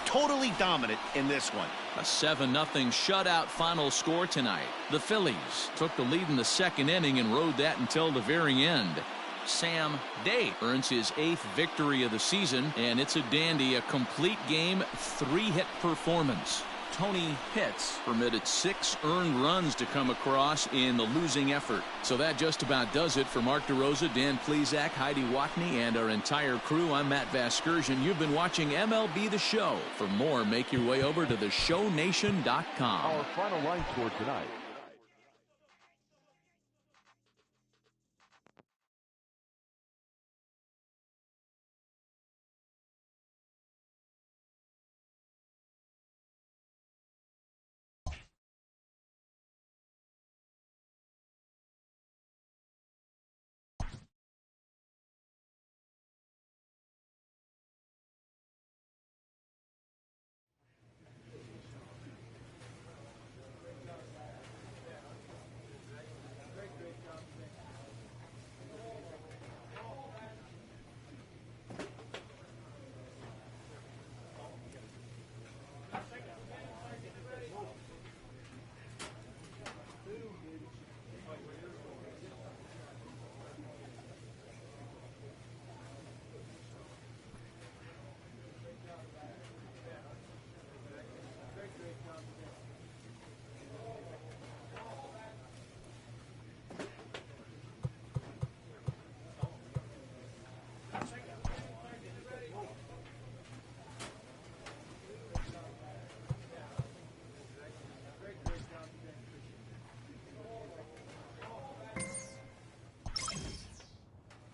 Totally dominant in this one. A 7-0 shutout final score tonight. The Phillies took the lead in the second inning and rode that until the very end. Sam Day earns his 8th victory of the season, and it's a dandy, a complete game, 3-hit performance. Tony Pitts permitted 6 earned runs to come across in the losing effort. So that just about does it for Mark DeRosa, Dan Plesac, Heidi Watney, and our entire crew. I'm Matt Vasgersian. You've been watching MLB The Show. For more, make your way over to theshownation.com. Our final line score tonight.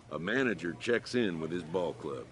A manager checks in with his ball club.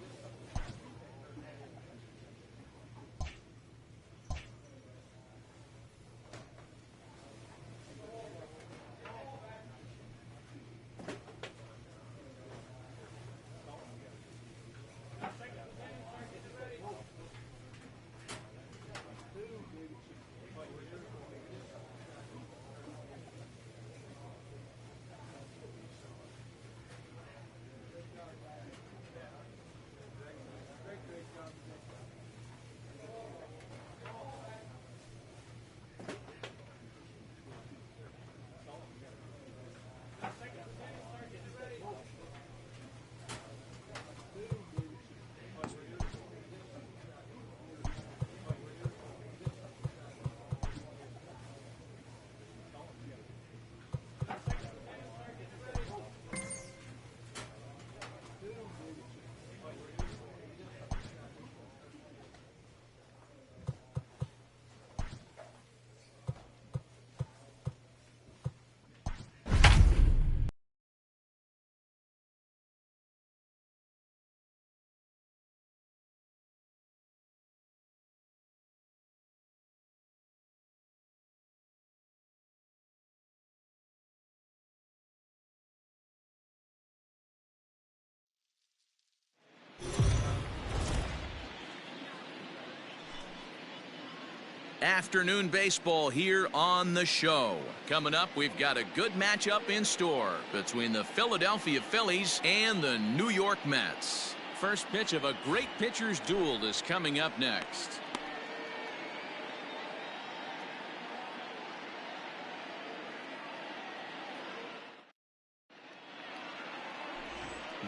Afternoon baseball here on the show. Coming up, we've got a good matchup in store between the Philadelphia Phillies and the New York Mets. First pitch of a great pitcher's duel is coming up next.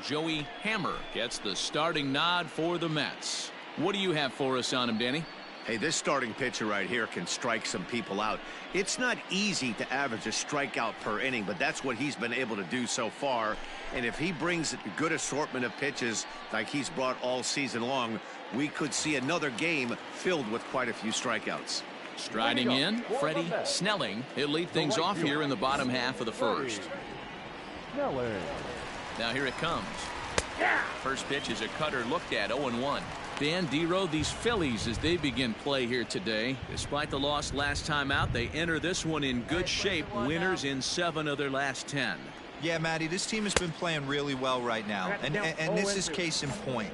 Joey Hammer gets the starting nod for the Mets. What do you have for us on him, Danny? Hey, this starting pitcher right here can strike some people out. It's not easy to average a strikeout per inning, but that's what he's been able to do so far. And if he brings a good assortment of pitches like he's brought all season long, we could see another game filled with quite a few strikeouts. Striding in, Freddie Snelling. He'll lead things off here in the bottom half of the first. Now here it comes. First pitch is a cutter looked at, 0-1. Dan Dero, these Phillies, as they begin play here today, despite the loss last time out, they enter this one in good shape, winners in 7 of their last 10. Yeah, Matty, this team has been playing really well right now, and this is case in point.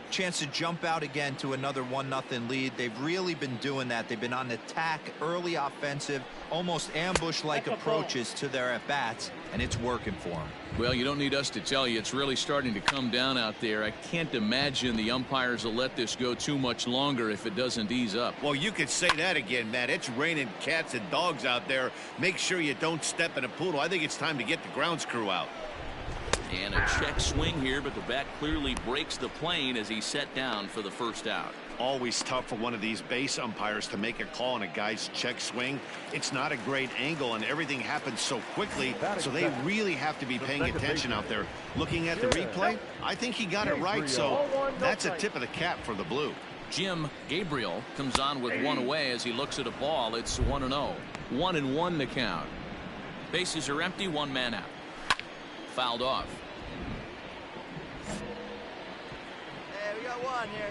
Chance to jump out again to another 1-0 lead. They've really been doing that. They've been on attack, early offensive, almost ambush-like approaches to their at-bats, and it's working for them. Well, you don't need us to tell you, it's really starting to come down out there. I can't imagine the umpires will let this go too much longer if it doesn't ease up. Well, you could say that again, Matt. It's raining cats and dogs out there. Make sure you don't step in a poodle. I think it's time to get the grounds crew out. And a check swing here, but the bat clearly breaks the plane as he's set down for the first out. Always tough for one of these base umpires to make a call on a guy's check swing. It's not a great angle, and everything happens so quickly, so they really have to be paying attention out there. Looking at the replay, I think he got it right, so that's a tip of the cap for the Blue. Jim Gabriel comes on with one away as he looks at a ball. It's 1-0. 1-1 the count. Bases are empty, one man out. Fouled off. Hey, we got one here.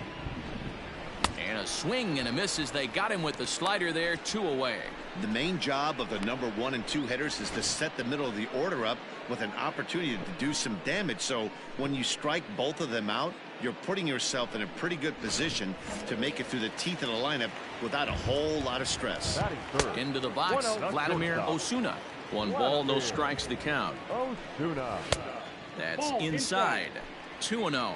And a swing and a miss as they got him with the slider there, 2 away. The main job of the number 1 and 2 hitters is to set the middle of the order up with an opportunity to do some damage. So when you strike both of them out, you're putting yourself in a pretty good position to make it through the teeth of the lineup without a whole lot of stress. Into the box, Vladimir Osuna. 1 ball, no strikes the count. That's inside. 2-0.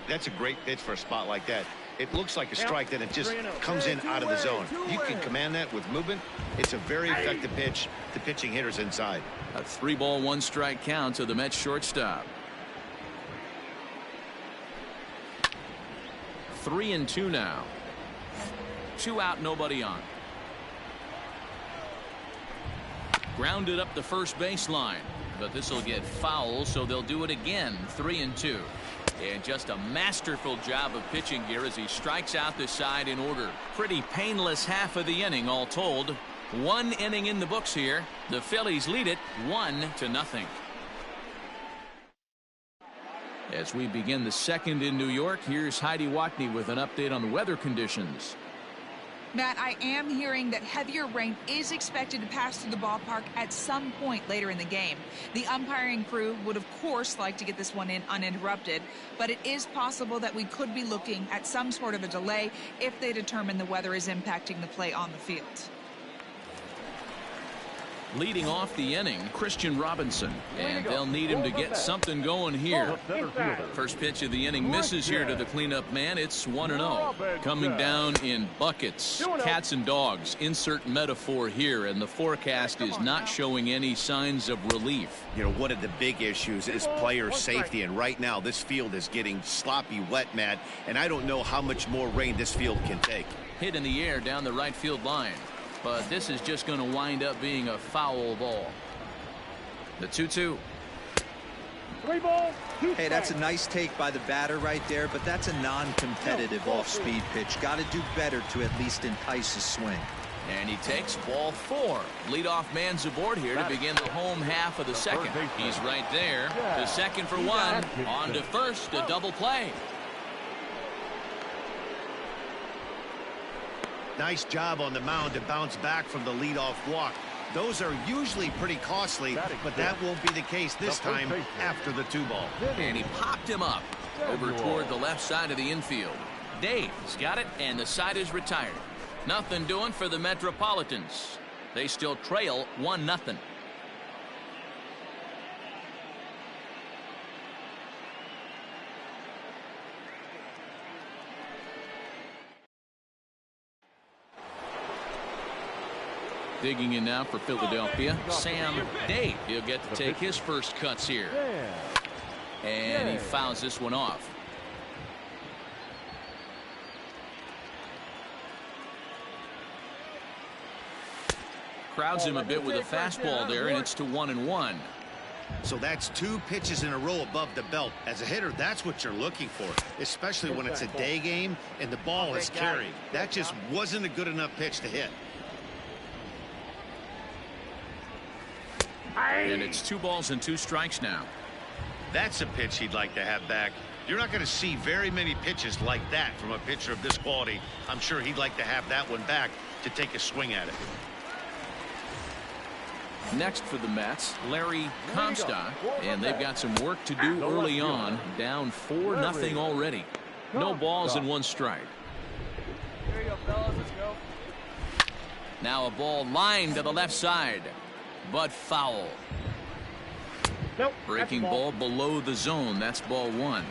That's a great pitch for a spot like that. It looks like a strike, then it just comes in out of the zone. You can command that with movement. It's a very effective pitch to pitching hitters inside. A 3-ball, 1-strike count to the Mets shortstop. 3-2 now. 2 out, nobody on. Grounded up the first baseline, but this will get foul, so they'll do it again. 3-2. And just a masterful job of pitching here as he strikes out the side in order. Pretty painless half of the inning all told. 1 inning in the books here. The Phillies lead it 1-0. As we begin the second in New York, here's Heidi Watney with an update on the weather conditions. Matt, I am hearing that heavier rain is expected to pass through the ballpark at some point later in the game. The umpiring crew would, of course, like to get this one in uninterrupted, but it is possible that we could be looking at some sort of a delay if they determine the weather is impacting the play on the field. Leading off the inning, Christian Robinson, and they'll need him to get something going here. First pitch of the inning misses here to the cleanup man. It's 1-0. Coming down in buckets, cats and dogs, insert metaphor here, and the forecast is not showing any signs of relief. You know, one of the big issues is player safety, and right now this field is getting sloppy wet, Matt, and I don't know how much more rain this field can take. Hit in the air down the right field line. But this is just going to wind up being a foul ball. The 2-2. 3 balls, 2 Hey, that's a nice take by the batter right there, but that's a non-competitive off-speed pitch. Got to do better to at least entice a swing. And he takes ball 4. Leadoff man's aboard here to begin the home half of the second. He's right there. To second for 1. On to first, a double play. Nice job on the mound to bounce back from the leadoff walk. Those are usually pretty costly, but that won't be the case this time after the 2-ball. And he popped him up over toward the left side of the infield. Dave's got it, and the side is retired. Nothing doing for the Metropolitans. They still trail 1-0. Digging in now for Philadelphia, Sam Dave. He'll get to take his first cuts here. And he fouls this one off. Crowds him a bit with a fastball there, and it's to 1-1. So that's 2 pitches in a row above the belt. As a hitter, that's what you're looking for, especially when it's a day game and the ball is carried. That just wasn't a good enough pitch to hit. And it's 2 balls and 2 strikes now. That's a pitch he'd like to have back. You're not going to see very many pitches like that from a pitcher of this quality. I'm sure he'd like to have that one back to take a swing at it. Next for the Mets, Larry Comstock, and they've got some work to do early on. Down 4-0 already. No balls and 1 strike. There you go, fellas. Let's go. Now a ball lined to the left side, but foul. Nope, breaking ball below the zone. That's ball 1.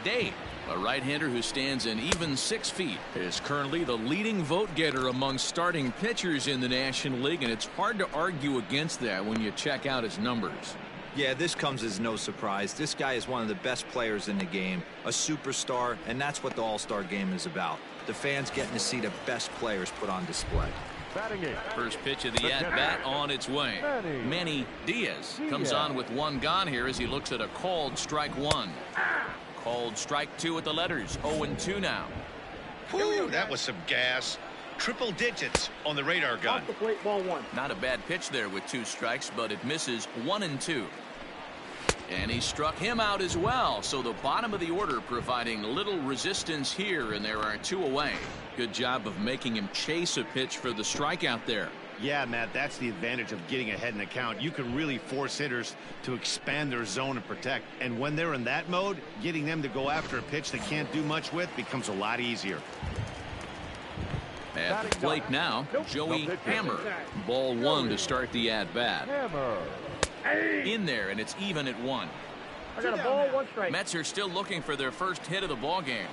Dave, a right-hander who stands an even 6 feet, is currently the leading vote getter among starting pitchers in the National League, and it's hard to argue against that when you check out his numbers. Yeah, this comes as no surprise. This guy is one of the best players in the game, a superstar, and that's what the All-Star game is about. The fans getting to see the best players put on display. First pitch of the at-bat on its way. Manny Diaz comes on with 1 gone here as he looks at a called strike 1. Called strike 2 at the letters. 0-2 now. Whew, that was some gas. Triple digits on the radar gun. Off the plate, ball 1. Not a bad pitch there with 2 strikes, but it misses 1-2. And he struck him out as well. So the bottom of the order providing little resistance here, and there are 2 away. Good job of making him chase a pitch for the strikeout there. Yeah, Matt, that's the advantage of getting ahead in the count. You can really force hitters to expand their zone and protect. And when they're in that mode, getting them to go after a pitch they can't do much with becomes a lot easier. At the plate now, Joey Hammer. Ball 1 to start the at-bat. In there, and it's even at 1. I got a ball, 1 strike. Mets are still looking for their first hit of the ball game.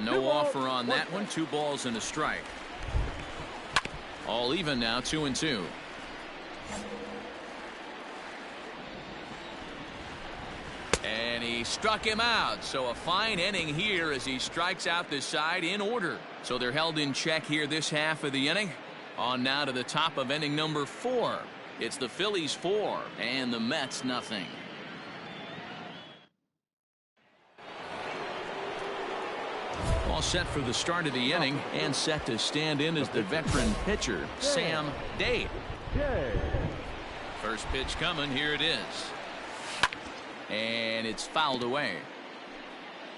No offer on that one. 2 balls and a strike. All even now, 2-2. And he struck him out. So a fine inning here as he strikes out this side in order. So they're held in check here this half of the inning. On now to the top of inning number 4. It's the Phillies 4 and the Mets nothing. All set for the start of the inning and set to stand in as the veteran pitcher, Sam Dave. First pitch coming. Here it is. And it's fouled away.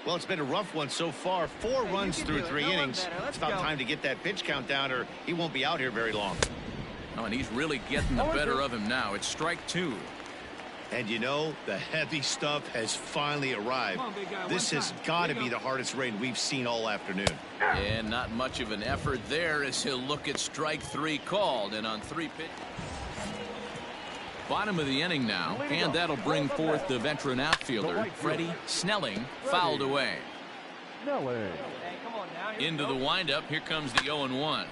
Well, it's been a rough one so far. 4 runs through 3 innings. It's about time to get that pitch count down, or he won't be out here very long. Oh, and he's really getting the better of him now. It's strike 2. And you know, the heavy stuff has finally arrived. This has got to be the hardest rain we've seen all afternoon. And not much of an effort there as he'll look at strike 3 called, and on 3 pitches. Bottom of the inning now, and that'll bring forth the veteran outfielder, Freddie Snelling, fouled away. Into the windup, here comes the 0-1.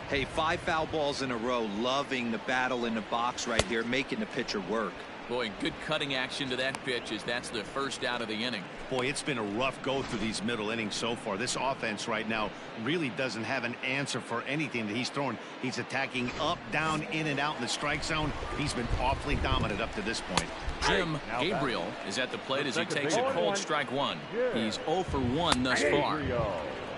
Hey, 5 foul balls in a row, loving the battle in the box right here, making the pitcher work. Boy, good cutting action to that pitch as that's the first out of the inning. Boy, it's been a rough go through these middle innings so far. This offense right now really doesn't have an answer for anything that he's throwing. He's attacking up, down, in, and out in the strike zone. He's been awfully dominant up to this point. Jim Gabriel is at the plate as he takes a cold strike 1. He's 0 for 1 thus far.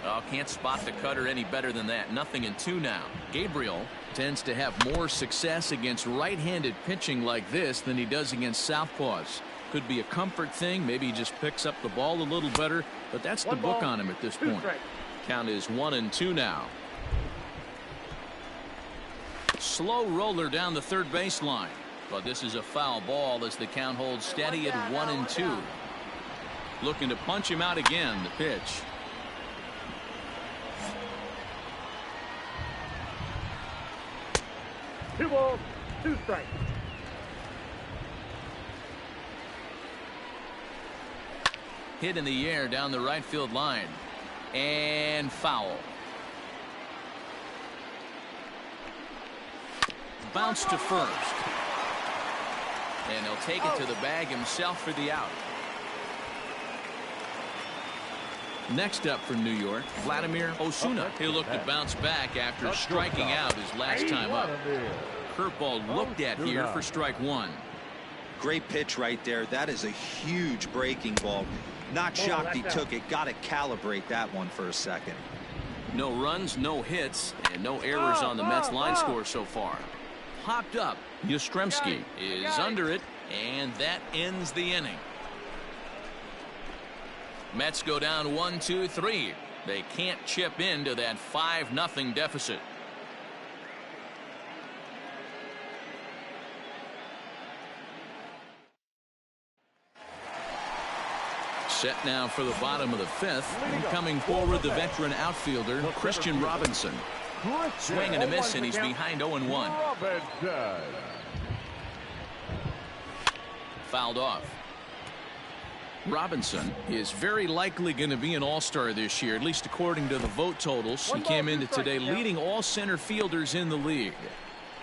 Oh, can't spot the cutter any better than that. Nothing in 2 now. Gabriel tends to have more success against right-handed pitching like this than he does against southpaws. Could be a comfort thing. Maybe he just picks up the ball a little better, but that's the book on him at this point. Count is 1-2 now. Slow roller down the third baseline, but this is a foul ball as the count holds steady at 1-2. Looking to punch him out again. The pitch. 2 balls, 2 strikes. Hit in the air down the right field line. And foul. Bounce to first. And he'll take it to the bag himself for the out. Next up for New York, Vladimir Osuna. He'll look to bounce back after striking out his last time up. Curveball looked at here for strike 1. Great pitch right there. That is a huge breaking ball. Not shocked he took it. Got to calibrate that one for a second. No runs, no hits, and no errors on the Mets line score so far. Popped up. Yastrzemski is under it, and that ends the inning. Mets go down 1-2-3. They can't chip into that 5-0 deficit. Set now for the bottom of the 5th. And coming forward, the veteran outfielder, Christian Robinson. Swing and a miss, and he's behind 0-1. Fouled off. Robinson is very likely going to be an all-star this year, at least according to the vote totals. He came into today leading all center fielders in the league.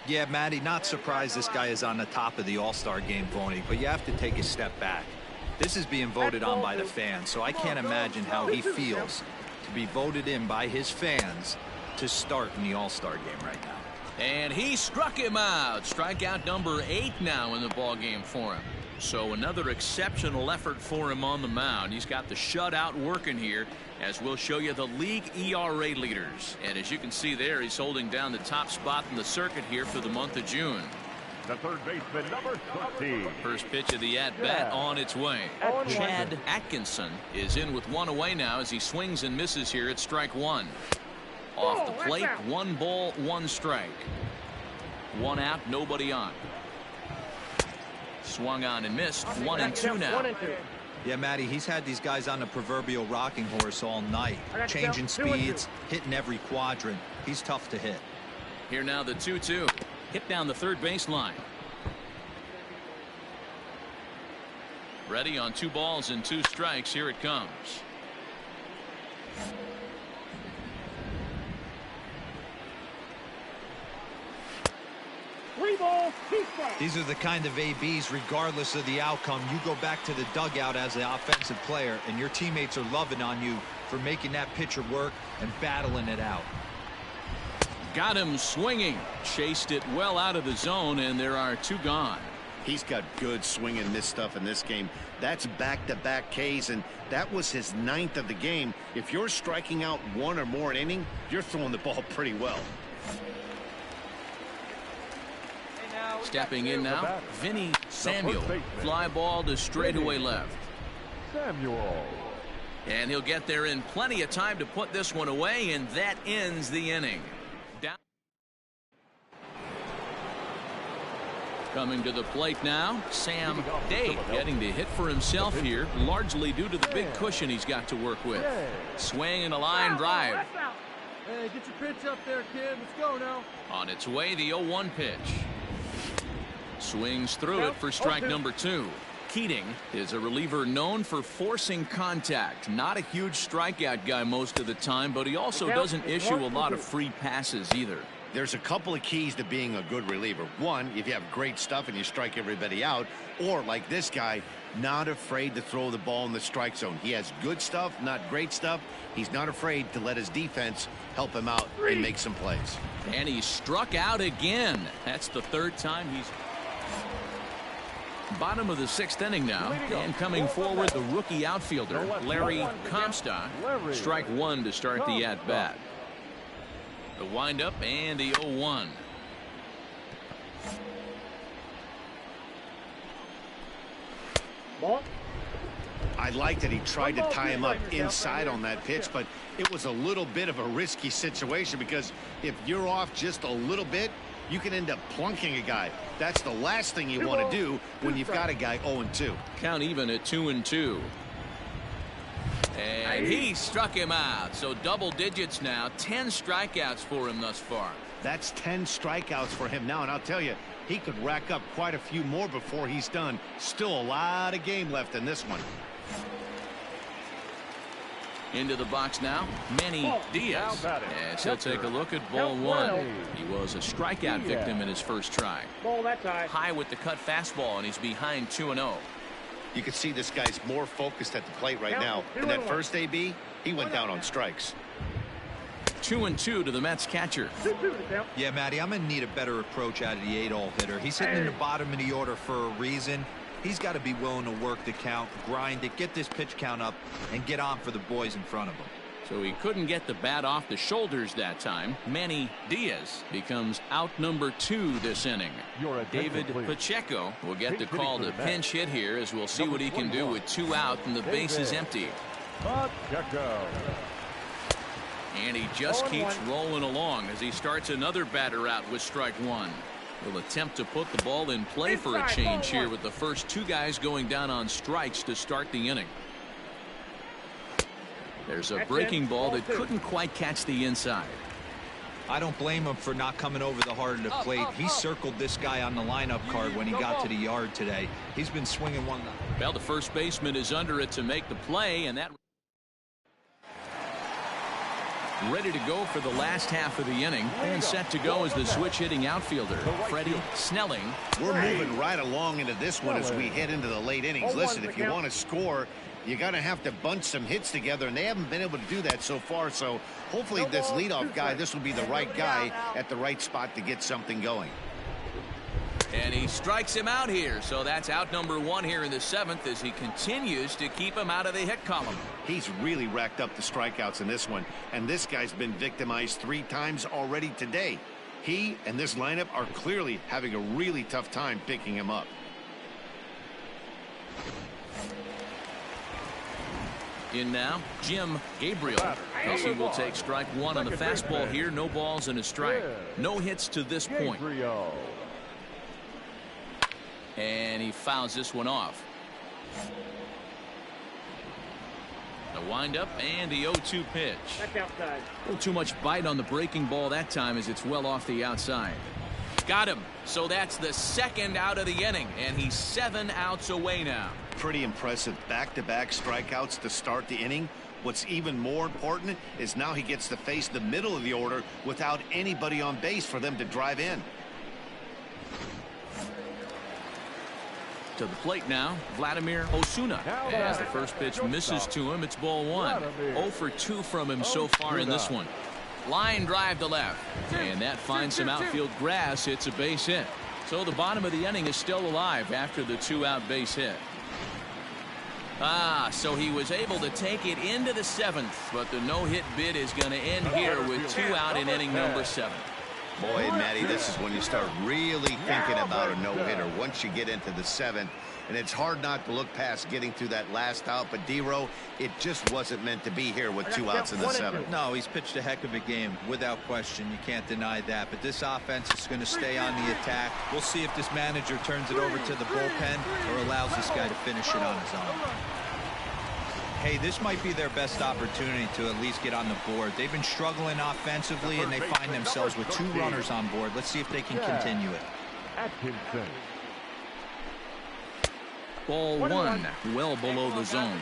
Yeah, Matty, not surprised this guy is on the top of the all-star game voting, but you have to take a step back. This is being voted on by the fans, so I can't imagine how he feels to be voted in by his fans to start in the all-star game right now. And he struck him out. Strikeout number 8 now in the ball game for him. So another exceptional effort for him on the mound. He's got the shutout working here, as we'll show you the league ERA leaders. And as you can see there, he's holding down the top spot in the circuit here for the month of June. The third baseman, number 13. First pitch of the at-bat on its way. Chad Atkinson is in with 1 away now as he swings and misses here at strike 1. Off the plate, 1 ball, 1 strike. 1 out, nobody on. Swung on and missed. 1-2 now. Yeah, Matty, he's had these guys on the proverbial rocking horse all night. Changing speeds, hitting every quadrant. He's tough to hit. Here now the 2-2. Hit down the third baseline. Ready on 2 balls and 2 strikes. Here it comes. These are the kind of ABs, regardless of the outcome, you go back to the dugout as an offensive player, and your teammates are loving on you for making that pitcher work and battling it out. Got him swinging. Chased it well out of the zone, and there are 2 gone. He's got good swing and miss stuff in this game. That's back-to-back Ks, and that was his 9th of the game. If you're striking out 1 or more an inning, you're throwing the ball pretty well. Stepping in now, Vinny Samuel. Fly ball to straightaway left. Samuel. And he'll get there in plenty of time to put this one away, and that ends the inning. Down. Coming to the plate now, Sam Day getting the hit for himself here, largely due to the big cushion he's got to work with. Swing and a line drive. Hey, get your pitch up there, kid. Let's go now. On its way, the 0-1 pitch. Swings through it for strike number 2. Keating is a reliever known for forcing contact. Not a huge strikeout guy most of the time, but he also doesn't issue a lot of free passes either. There's a couple of keys to being a good reliever. One, if you have great stuff and you strike everybody out, or like this guy, not afraid to throw the ball in the strike zone. He has good stuff, not great stuff. He's not afraid to let his defense help him out and make some plays. And he struck out again. That's the 3rd time he's... Bottom of the 6th inning now, and coming forward, the rookie outfielder, Larry Comstock. Strike 1 to start the at-bat. The windup and the 0-1. I like that he tried to tie him up inside on that pitch, but it was a little bit of a risky situation because if you're off just a little bit, you can end up plunking a guy. That's the last thing you want to do when you've got a guy 0-2. Count even at 2-2. And he struck him out. So double digits now. 10 strikeouts for him thus far. That's 10 strikeouts for him now. And I'll tell you, he could rack up quite a few more before he's done. Still a lot of game left in this one. Into the box now, Manny Diaz. As he'll take a look at ball 1. He was a strikeout victim in his first try. High with the cut fastball, and he's behind 2-0. You can see this guy's more focused at the plate right now. In that first AB, he went down on strikes. 2-2 to the Mets catcher. Yeah, Matty, I'm going to need a better approach out of the 8-hole hitter. He's hitting in the bottom of the order for a reason. He's got to be willing to work the count, grind it, get this pitch count up, and get on for the boys in front of him. So he couldn't get the bat off the shoulders that time. Manny Diaz becomes out number 2 this inning. David Pacheco will get the call to pinch hit here, as we'll see what he can do with 2 out and the base is empty. Pacheco. And he just keeps rolling along as he starts another batter out with strike 1. Will attempt to put the ball in play for a change here with the first 2 guys going down on strikes to start the inning. There's a breaking ball that couldn't quite catch the inside. I don't blame him for not coming over the heart of the plate. He circled this guy on the lineup card when he got to the yard today. He's been swinging one. Well, the first baseman is under it to make the play, and that ready to go for the last half of the inning, and set to go as the switch hitting outfielder, Freddie Snelling. We're moving right along into this one as we head into the late innings. Listen, if you want to score, you're going to have to bunch some hits together, and they haven't been able to do that so far. So hopefully this leadoff guy, this will be the right guy at the right spot to get something going. And he strikes him out here. So that's out number 1 here in the 7th as he continues to keep him out of the hit column. He's really racked up the strikeouts in this one, and this guy's been victimized 3 times already today. He and this lineup are clearly having a really tough time picking him up. In now, Jim Gabriel. He will take strike 1 on the fastball here. No balls and a strike. No hits to this point. And he fouls this one off. The windup and the 0-2 pitch. A little too much bite on the breaking ball that time as it's well off the outside. Got him. So that's the 2nd out of the inning, and he's 7 outs away now. Pretty impressive back-to-back strikeouts to start the inning. What's even more important is now he gets to face the middle of the order without anybody on base for them to drive in. To the plate now, Vladimir Osuna. As the first pitch misses to him, it's ball 1. 0 for 2 from him so far in this one. Line drive to left. And that finds some outfield grass. It's a base hit. So the bottom of the inning is still alive after the 2-out base hit. So he was able to take it into the 7th, but the no-hit bid is going to end here with 2 out in inning number 7. Boy, Matty, this is when you start really thinking about a no-hitter once you get into the 7th. And it's hard not to look past getting through that last out. But, D-Row, it just wasn't meant to be here with 2 outs in the 7th. No, he's pitched a heck of a game, without question. You can't deny that. But this offense is going to stay on the attack. We'll see if this manager turns it over to the bullpen or allows this guy to finish it on his own. Hey, this might be their best opportunity to at least get on the board. They've been struggling offensively, and they find themselves with 2 runners on board. Let's see if they can continue it. Atkinson. Ball 1, well below the zone.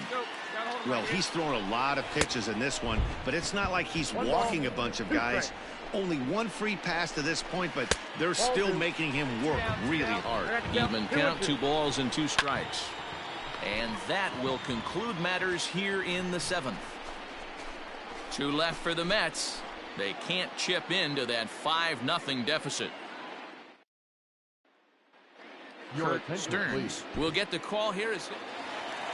Well, he's thrown a lot of pitches in this one, but it's not like he's walking a bunch of guys. Only 1 free pass to this point, but they're still making him work really hard. Even count, 2 balls and 2 strikes. And that will conclude matters here in the 7th. 2 left for the Mets. They can't chip into that 5-0 deficit. Kurt Stearns will get the call here.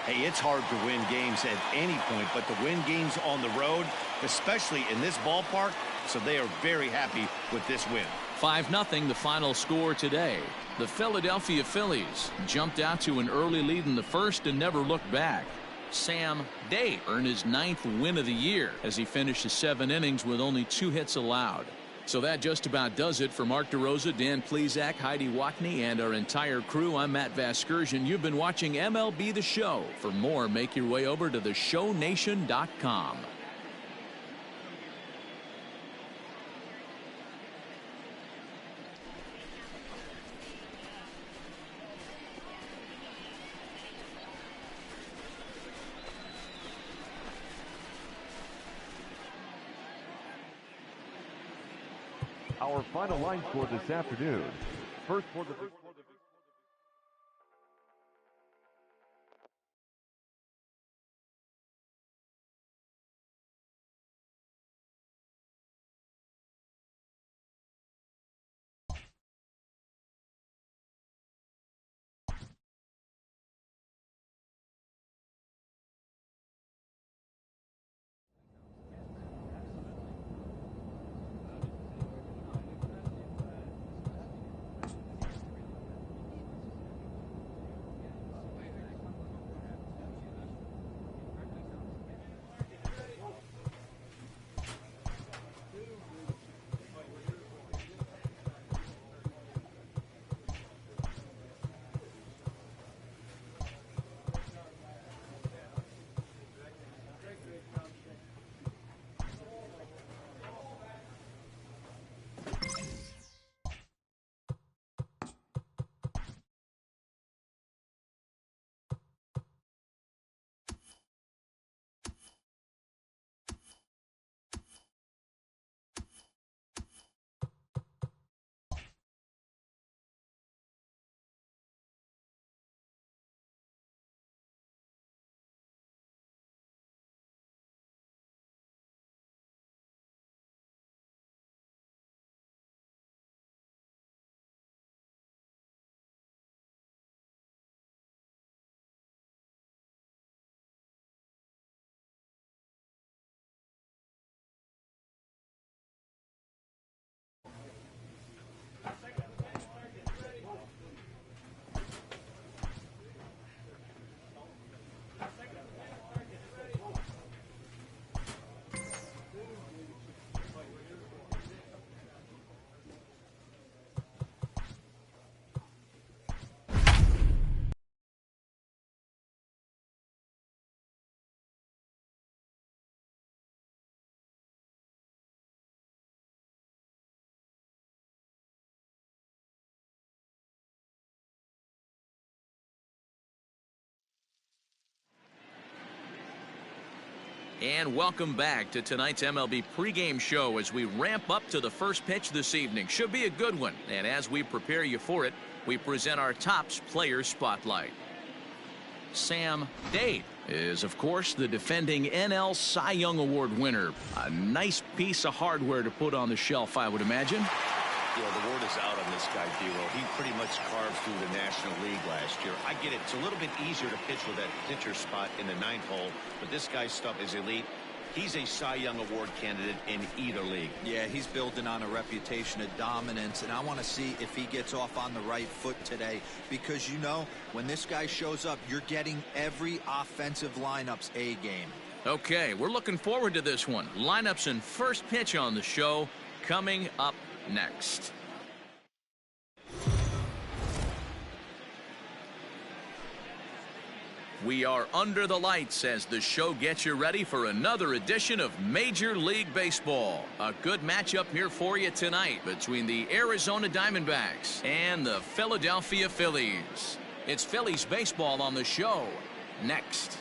Hey, it's hard to win games at any point, but to win games on the road, especially in this ballpark, so they are very happy with this win. 5-0 the final score today. The Philadelphia Phillies jumped out to an early lead in the 1st and never looked back. Sam Day earned his 9th win of the year as he finished his 7 innings with only 2 hits allowed. So that just about does it for Mark DeRosa, Dan Plesac, Heidi Watney, and our entire crew. I'm Matt Vasgersian. You've been watching MLB The Show. For more, make your way over to theshownation.com. Our final line score this afternoon. First for the And welcome back to tonight's MLB pregame show as we ramp up to the first pitch this evening. Should be a good one. And as we prepare you for it, we present our Topps Player Spotlight. Sam Day is, of course, the defending NL Cy Young Award winner. A nice piece of hardware to put on the shelf, I would imagine. Yeah, the word is out on this guy, D-Roll. He pretty much carved through the National League last year. I get it. It's a little bit easier to pitch with that pitcher spot in the 9th hole, but this guy's stuff is elite. He's a Cy Young Award candidate in either league. Yeah, he's building on a reputation of dominance, and I want to see if he gets off on the right foot today, because, you know, when this guy shows up, you're getting every offensive lineup's A game. Okay, we're looking forward to this one. Lineups and first pitch on the show coming up next. We are under the lights as the show gets you ready for another edition of Major League Baseball. A good matchup here for you tonight between the Arizona Diamondbacks and the Philadelphia Phillies. It's Phillies baseball on the show next.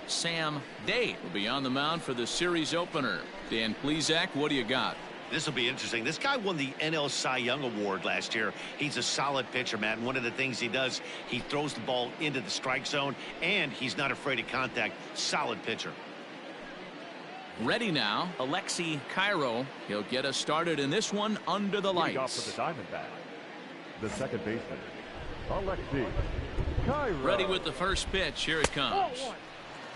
Sam Day will be on the mound for the series opener. Dan Plesac, what do you got? This will be interesting. This guy won the NL Cy Young Award last year. He's a solid pitcher, Matt. And one of the things he does, he throws the ball into the strike zone, and he's not afraid of contact. Solid pitcher. Ready now, Alexi Cairo. He'll get us started in this one under the lights. Off for the Diamondbacks, the second baseman, Alexi Cairo. Ready with the first pitch. Here it comes.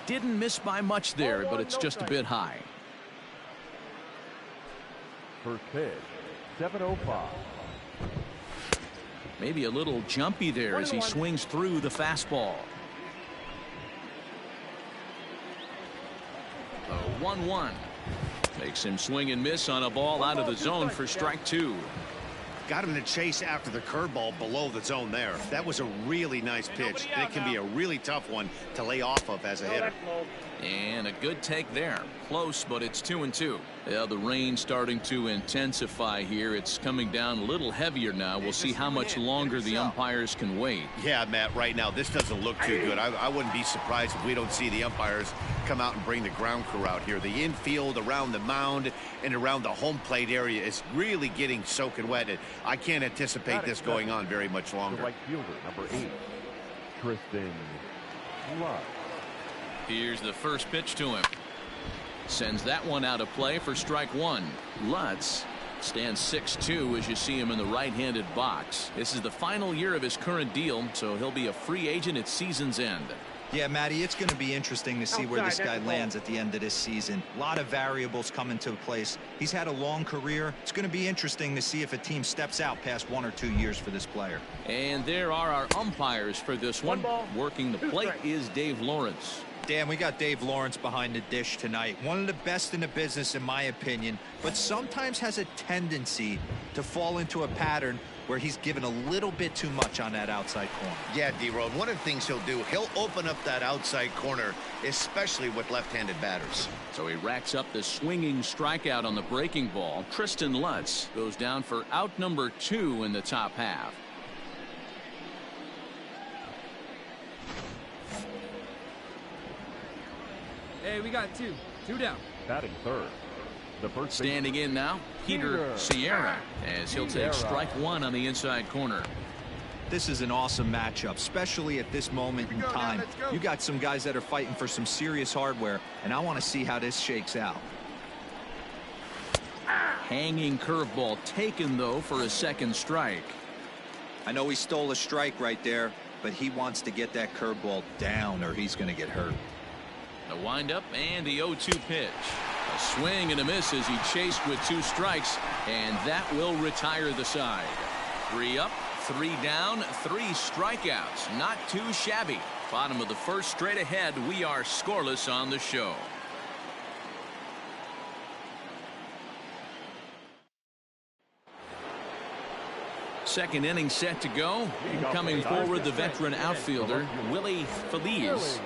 Didn't miss by much there, but it's just a bit high. First pitch, 7:05. Maybe a little jumpy there as he swings through the fastball. The 1-1 makes him swing and miss on a ball out of the zone for strike 2. Got him to chase after the curveball below the zone there. That was a really nice pitch, and it can be a really tough one to lay off of as a hitter. And a good take there. Close, but it's 2-2. Yeah, the rain starting to intensify here. It's coming down a little heavier now. We'll see how much longer the umpires can wait. Yeah, Matt, right now this doesn't look too good. I wouldn't be surprised if we don't see the umpires come out and bring the ground crew out here. The infield around the mound and around the home plate area is really getting soaking wet. I can't anticipate this going on very much longer. The right fielder, number 8, Tristan Lutz. Here's the first pitch to him. Sends that one out of play for strike 1. Lutz stands 6'2" as you see him in the right-handed box. This is the final year of his current deal, so he'll be a free agent at season's end. Yeah, Matty, it's going to be interesting to see where this guy lands at the end of this season. A lot of variables come into place. He's had a long career. It's going to be interesting to see if a team steps out past 1 or 2 years for this player. And there are our umpires for this one. Working the plate is Dave Lawrence. Dan, we got Dave Lawrence behind the dish tonight. One of the best in the business, in my opinion, but sometimes has a tendency to fall into a pattern where he's given a little bit too much on that outside corner. Yeah, D-Road, one of the things he'll do, he'll open up that outside corner, especially with left-handed batters. So he racks up the swinging strikeout on the breaking ball. Tristan Lutz goes down for out number 2 in the top half. Hey, we got 2 down. Batting third, the first standing in now, Peter Sierra, as he'll take strike 1 on the inside corner. This is an awesome matchup, especially at this moment in time. You got some guys that are fighting for some serious hardware, and I want to see how this shakes out. Hanging curveball taken, though, for a second strike. I know he stole a strike right there, but he wants to get that curveball down or he's going to get hurt. The windup and the 0-2 pitch. A swing and a miss as he chased with 2 strikes, and that will retire the side. 3 up, 3 down, 3 strikeouts. Not too shabby. Bottom of the first, straight ahead. We are scoreless on the show. Second inning set to go. Coming forward, the veteran outfielder, Willie Feliz.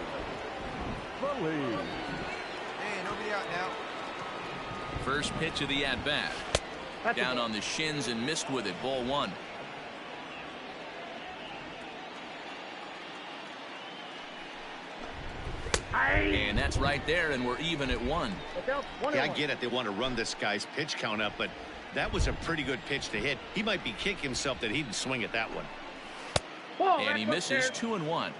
Hey, nobody out now. First pitch of the at-bat. Down on the shins and missed with it. Ball 1. And that's right there, and we're even at 1. Yeah, I get it. They want to run this guy's pitch count up, but That was a pretty good pitch to hit. He might be kicking himself that he didn't swing at that one. And he misses 2-1.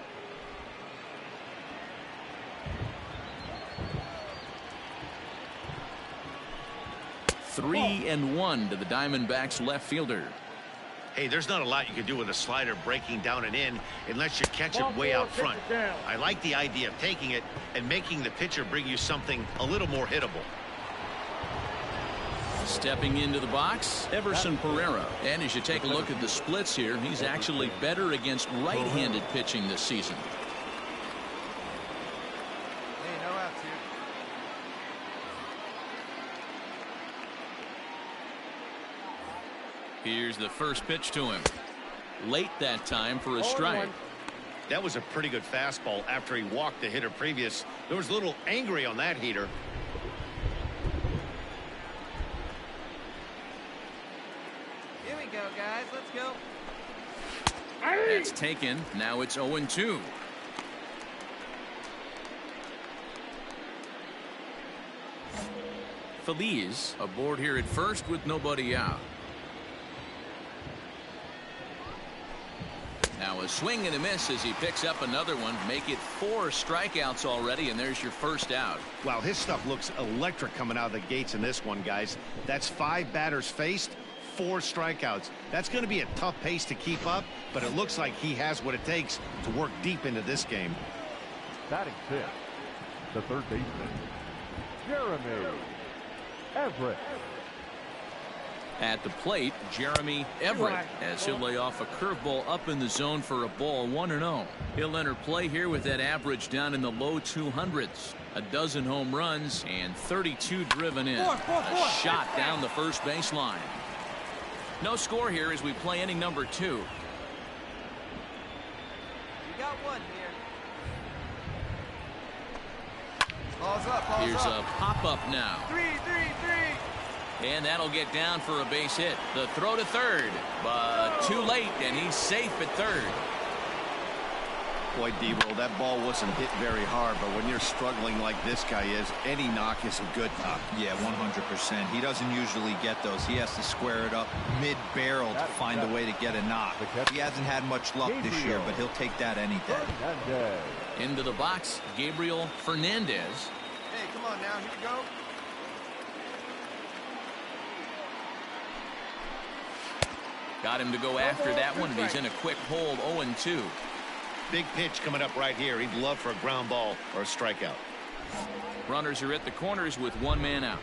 Three and 1 to the Diamondbacks left fielder. Hey, there's not a lot you can do with a slider breaking down and in unless you catch it way out front. I like the idea of taking it and making the pitcher bring you something a little more hittable. Stepping into the box, Everson Pereira. And as you take a look at the splits here, he's actually better against right-handed pitching this season. Hey, no outs here. Here's the first pitch to him. Late that time for a strike. That was a pretty good fastball after he walked the hitter previous. There was a little angry on that heater. Here we go, guys. Let's go. That's taken. Now it's 0-2. Feliz aboard here at first with nobody out. Now a swing and a miss as he picks up another one. Make it 4 strikeouts already, and there's your first out. Wow, his stuff looks electric coming out of the gates in this one, guys. That's 5 batters faced, 4 strikeouts. That's going to be a tough pace to keep up, but it looks like he has what it takes to work deep into this game. Batting 5th, the third baseman, Jeremy Everett. At the plate, Jeremy Everett, as he'll lay off a curveball up in the zone for a ball. 1-0. He'll enter play here with that average down in the low 200s. A dozen home runs and 32 driven in. A shot down the first baseline. No score here as we play inning number 2. We got one here. Balls up, balls Here's up. a pop-up now. 3. And that'll get down for a base hit. The throw to third, but too late, and he's safe at third. Boy, D-Roll, that ball wasn't hit very hard, but when you're struggling like this guy is, any knock is a good knock. Yeah, 100%. He doesn't usually get those. He has to square it up mid-barrel to find a way to get a knock. He hasn't had much luck this year, but he'll take that any day. Into the box, Gabriel Fernandez. Hey, come on now. Here we go. Got him to go after that one, and he's in a quick hold. 0-2. Big pitch coming up right here. He'd love for a ground ball or a strikeout. Runners are at the corners with 1 man out.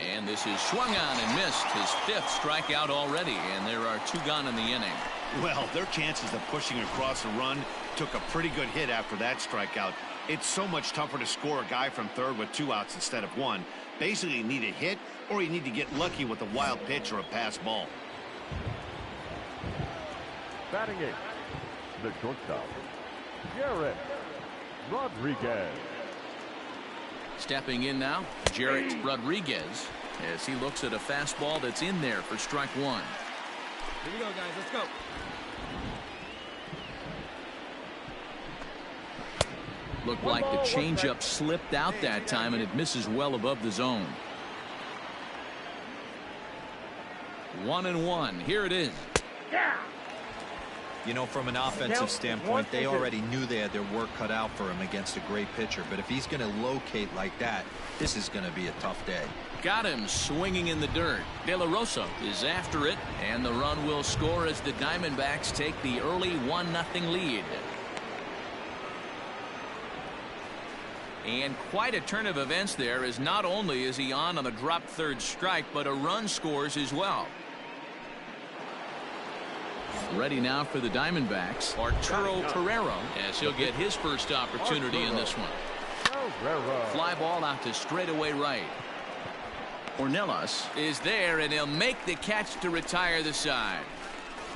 And this is swung on and missed. His 5th strikeout already, and there are 2 gone in the inning. Well, their chances of pushing across a run took a pretty good hit after that strikeout. It's so much tougher to score a guy from third with 2 outs instead of 1. Basically, you need a hit or you need to get lucky with a wild pitch or a pass ball. Batting 8th, the shortstop, Jarret Rodriguez. Stepping in now, Jarret Rodriguez, as he looks at a fastball that's in there for strike 1. Here we go, guys. Let's go. Looked like the changeup slipped out that time, and it misses well above the zone. 1-1. Here it is. You know, from an offensive standpoint, they already knew they had their work cut out for him against a great pitcher. But if he's going to locate like that, this is going to be a tough day. Got him swinging in the dirt. De La Rosa is after it, and the run will score as the Diamondbacks take the early 1-0 lead. And quite a turn of events there, as not only is he on the drop third strike, but a run scores as well. Ready now for the Diamondbacks, Arturo Pereira, as he'll get his first opportunity in this one. Fly ball out to straightaway right. Ornelas is there, and he'll make the catch to retire the side.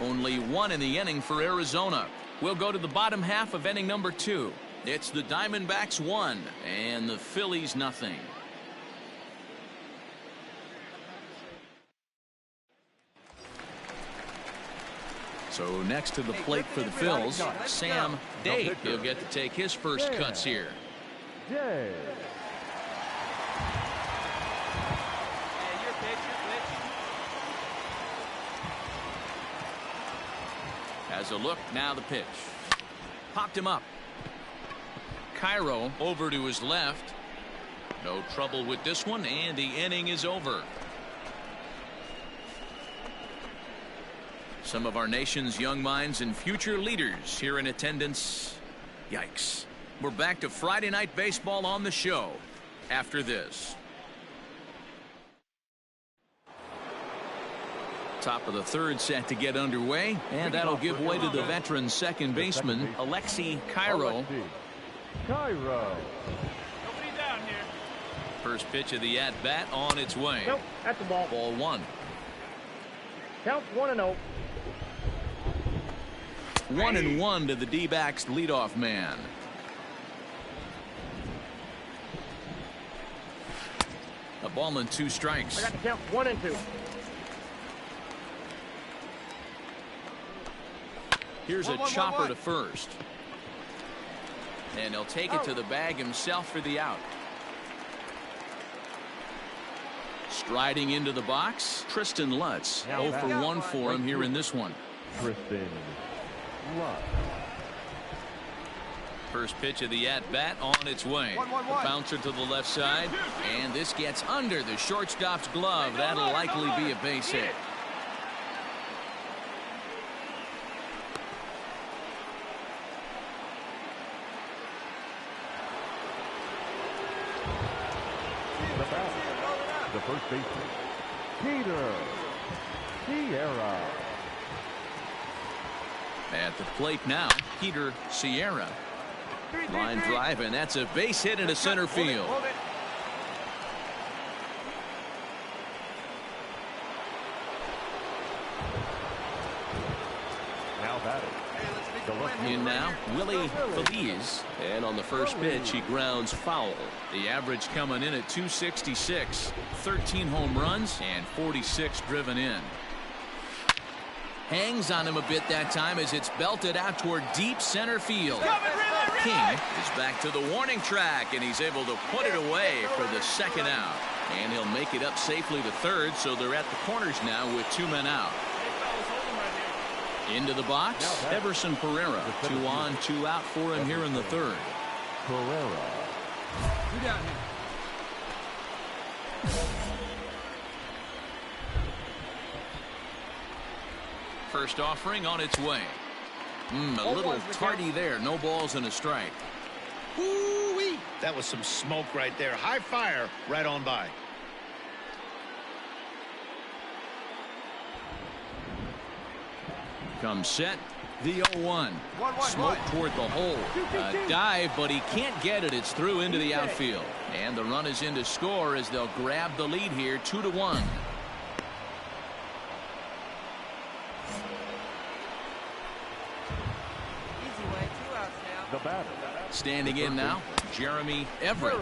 Only 1 in the inning for Arizona. We'll go to the bottom half of inning number 2. It's the Diamondbacks 1 and the Phillies 0. So next to the plate for the Phils, Sam Day. He'll get to take his first cuts here. Has a look. Now the pitch. Popped him up. Cairo over to his left. No trouble with this one, and the inning is over. Some of our nation's young minds and future leaders here in attendance. Yikes. We're back to Friday Night Baseball on the show after this. Top of the third set to get underway, and that'll give way to the veteran second baseman, Alexi Cairo. Cairo. Nobody down here. First pitch of the at-bat on its way. Nope, that's the ball. Ball one. Count 1-0. 1-1 to the D-backs leadoff man. A ball and 2 strikes. I got to count 1 and 2. Here's a chopper to first. And he'll take it to the bag himself for the out. Striding into the box, Tristan Lutz. 0 for 1 for him here in this one. Tristan Lutz. First pitch of the at-bat on its way. The bouncer to the left side, and this gets under the shortstop's glove. That'll likely be a base hit. The first baseman, Peter Sierra. At the plate now, Peter Sierra. Line drive, and that's a base hit into center field. Now batting. In now, Willie Feliz. And on the first pitch, he grounds foul. The average coming in at 266. 13 home runs and 46 driven in. Hangs on him a bit that time as it's belted out toward deep center field. King is back to the warning track, and he's able to put it away for the second out. And he'll make it up safely to third, so they're at the corners now with 2 men out. Into the box, Everson Pereira. 2 on, 2 out for him here in the third. Pereira. You down here. First offering on its way. A little tardy there. No balls and a strike. Woo-wee. That was some smoke right there. High fire right on by. Comes set. The 0-1. Smoke toward the hole. A dive, but he can't get it. It's through into the outfield. And the run is in to score as they'll grab the lead here, 2-1. The batter. Standing in now, Jeremy Everett,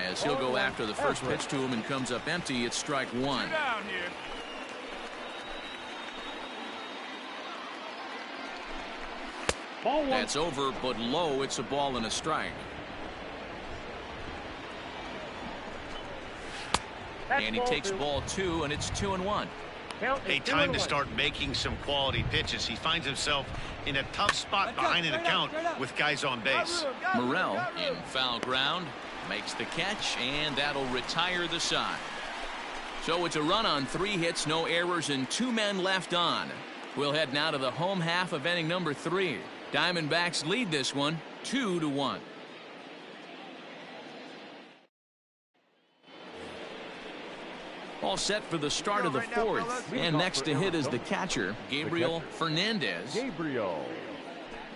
as he'll go after the first pitch to him and comes up empty. It's strike 1. Down here. That's over, but low. It's a ball and a strike. And he takes ball 2, and it's 2-1. Hey, time to start making some quality pitches. He finds himself in a tough spot behind an account with guys on base. Morel in foul ground, makes the catch, and that'll retire the side. So it's a run on 3 hits, no errors, and 2 men left on. We'll head now to the home half of inning number 3. Diamondbacks lead this one 2-1. All set for the start of the 4th. And next to hit is the catcher, Gabriel Fernandez. Gabriel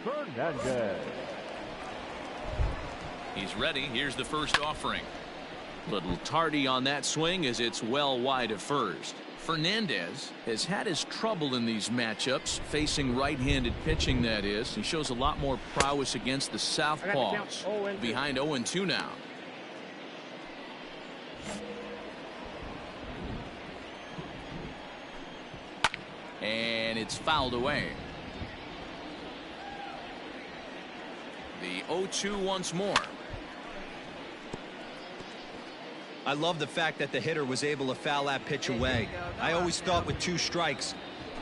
Fernandez. He's ready. Here's the first offering. Little tardy on that swing as it's well wide of first. Fernandez has had his trouble in these matchups, facing right-handed pitching, that is. He shows a lot more prowess against the southpaws. Behind 0-2 now. And it's fouled away. The 0-2 once more. I love the fact that the hitter was able to foul that pitch away. I always thought with 2 strikes,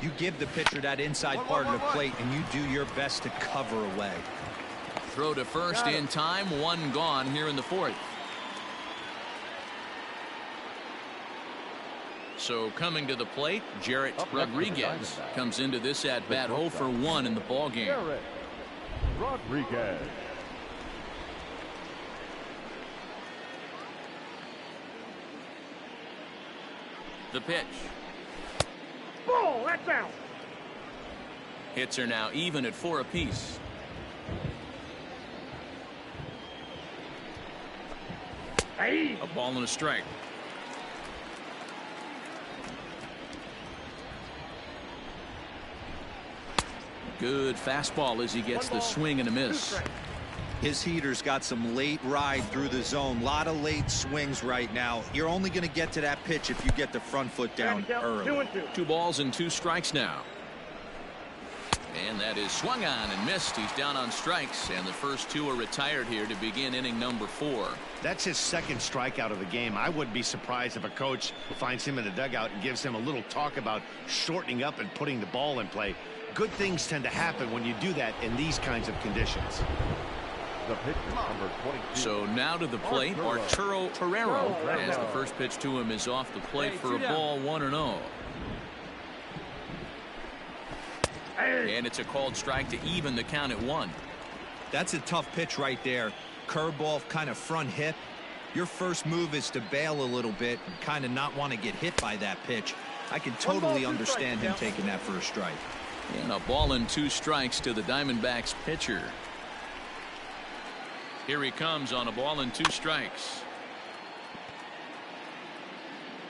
You give the pitcher that inside part of the plate, and you do your best to cover away. Throw to first in time. One gone here in the fourth. So coming to the plate, Jarrett Rodriguez comes into this at bat 0 for 1 in the ball game. Jarrett Rodriguez. The pitch. Ball, that's out. Hits are now even at 4 apiece. Hey. A ball and a strike. Good fastball as he gets the swing and a miss. His heater's got some late ride through the zone. A lot of late swings right now. You're only going to get to that pitch if you get the front foot down early. 2-2. 2 balls and 2 strikes now. And that is swung on and missed. He's down on strikes, and the first 2 are retired here to begin inning number 4. That's his second strikeout of the game. I wouldn't be surprised if a coach finds him in the dugout and gives him a little talk about shortening up and putting the ball in play. Good things tend to happen when you do that in these kinds of conditions. The pitcher, number 22. So now to the plate, Arturo Torrero, as the first pitch to him is off the plate for a ball, 1-0. And it's a called strike to even the count at 1. That's a tough pitch right there. Curveball, kind of front hip. Your first move is to bail a little bit and kind of not want to get hit by that pitch. I can totally understand him taking that for a strike. And a ball and 2 strikes to the Diamondbacks pitcher. Here he comes on a ball and 2 strikes.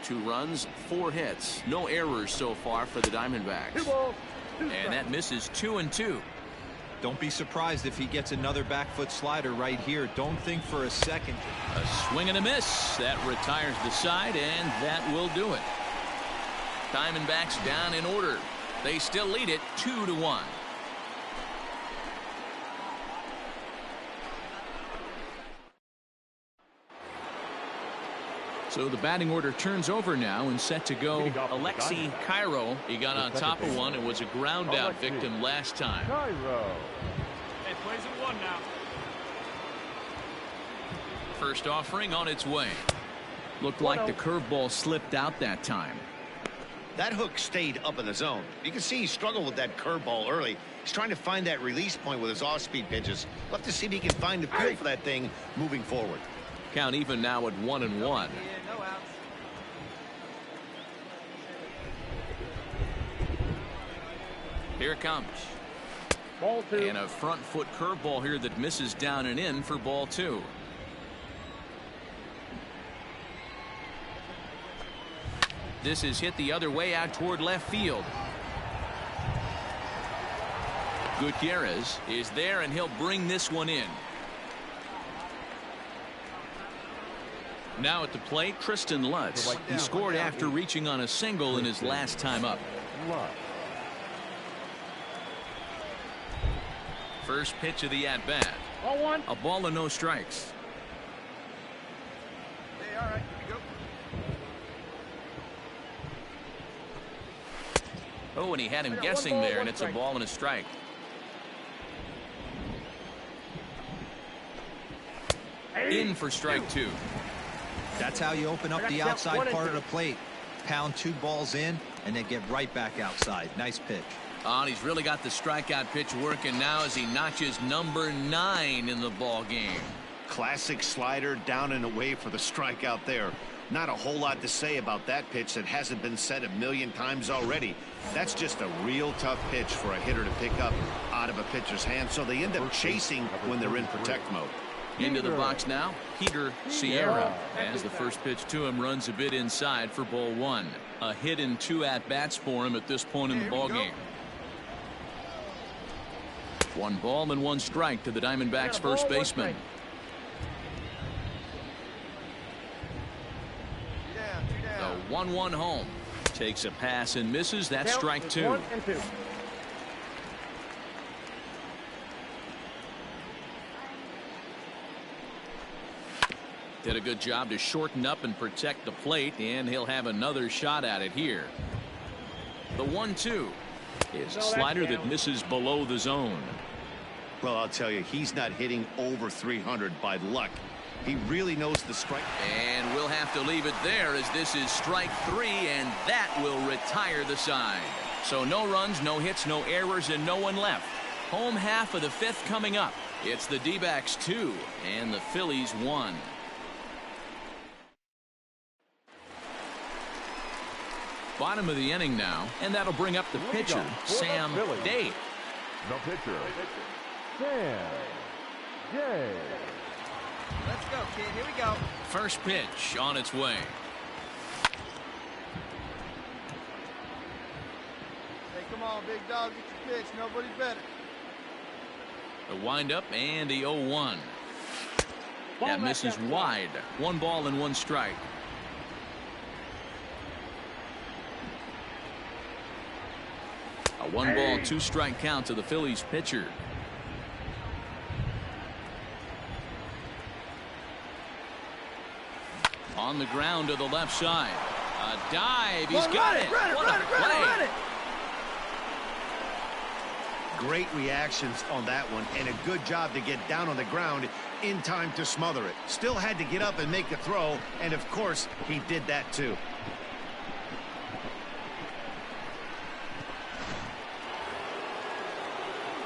2 runs, 4 hits, no errors so far for the Diamondbacks. 2 balls, 2 And strikes. that misses 2-2. Don't be surprised if he gets another back foot slider right here. Don't think for a second. A swing and a miss. That retires the side, and that will do it. Diamondbacks down in order. They still lead it 2-1. So the batting order turns over now and set to go. Alexi Cairo. He got on top of one and was a ground out victim last time. Cairo. Hey, plays at 1 now. First offering on its way. Looked like the curveball slipped out that time. That hook stayed up in the zone. You can see he struggled with that curveball early. He's trying to find that release point with his off-speed pitches. We'll have to see if he can find the feel for that thing moving forward. Count even now at 1-1. Yeah, no outs. Here it comes. Ball 2. And a front foot curveball here that misses down and in for ball 2. This is hit the other way out toward left field. Gutierrez is there, and he'll bring this one in. Now at the plate, Tristan Lutz. He scored after reaching on a single in his last time up. Lutz. First pitch of the at-bat. Ball 1. A ball and no strikes. Hey, all right, here we go. Oh, and he had him guessing there, and it's a ball and a strike. In for strike 2. That's how you open up the outside part of the plate. Pound 2 balls in and then get right back outside. Nice pitch. Oh, and he's really got the strikeout pitch working now as he notches number 9 in the ball game. Classic slider down and away for the strikeout there. Not a whole lot to say about that pitch that hasn't been said a million times already. That's just a real tough pitch for a hitter to pick up out of a pitcher's hand, so they end up chasing when they're in protect mode. Into the box now, Peter Sierra, as the first pitch to him runs a bit inside for ball 1. A hit in 2 at-bats for him at this point in the ball game. 1 ball and 1 strike to the Diamondbacks first baseman. The 1-1 home. Takes a pass and misses. That's strike 2. 1 and 2. Did a good job to shorten up and protect the plate, and he'll have another shot at it here. The 1-2 is a slider that misses below the zone. Well, I'll tell you, he's not hitting over 300 by luck. He really knows the strike. And we'll have to leave it there as this is strike 3, and that will retire the side. So no runs, no hits, no errors, and no one left. Home half of the 5th coming up. It's the D-backs 2 and the Phillies 1. Bottom of the inning now, and that'll bring up the pitcher, Sam Day. The pitcher, Sam Day. Let's go, kid. Here we go. First pitch on its way. Hey, come on, big dog. Get your pitch. Nobody's better. The windup and the 0-1. That misses wide. 1 ball and 1 strike. A 1 ball, 2 strike count to the Phillies pitcher. On the ground to the left side. A dive. He's got it. What a play. Great reactions on that one, and a good job to get down on the ground in time to smother it. Still had to get up and make the throw, and of course, he did that too.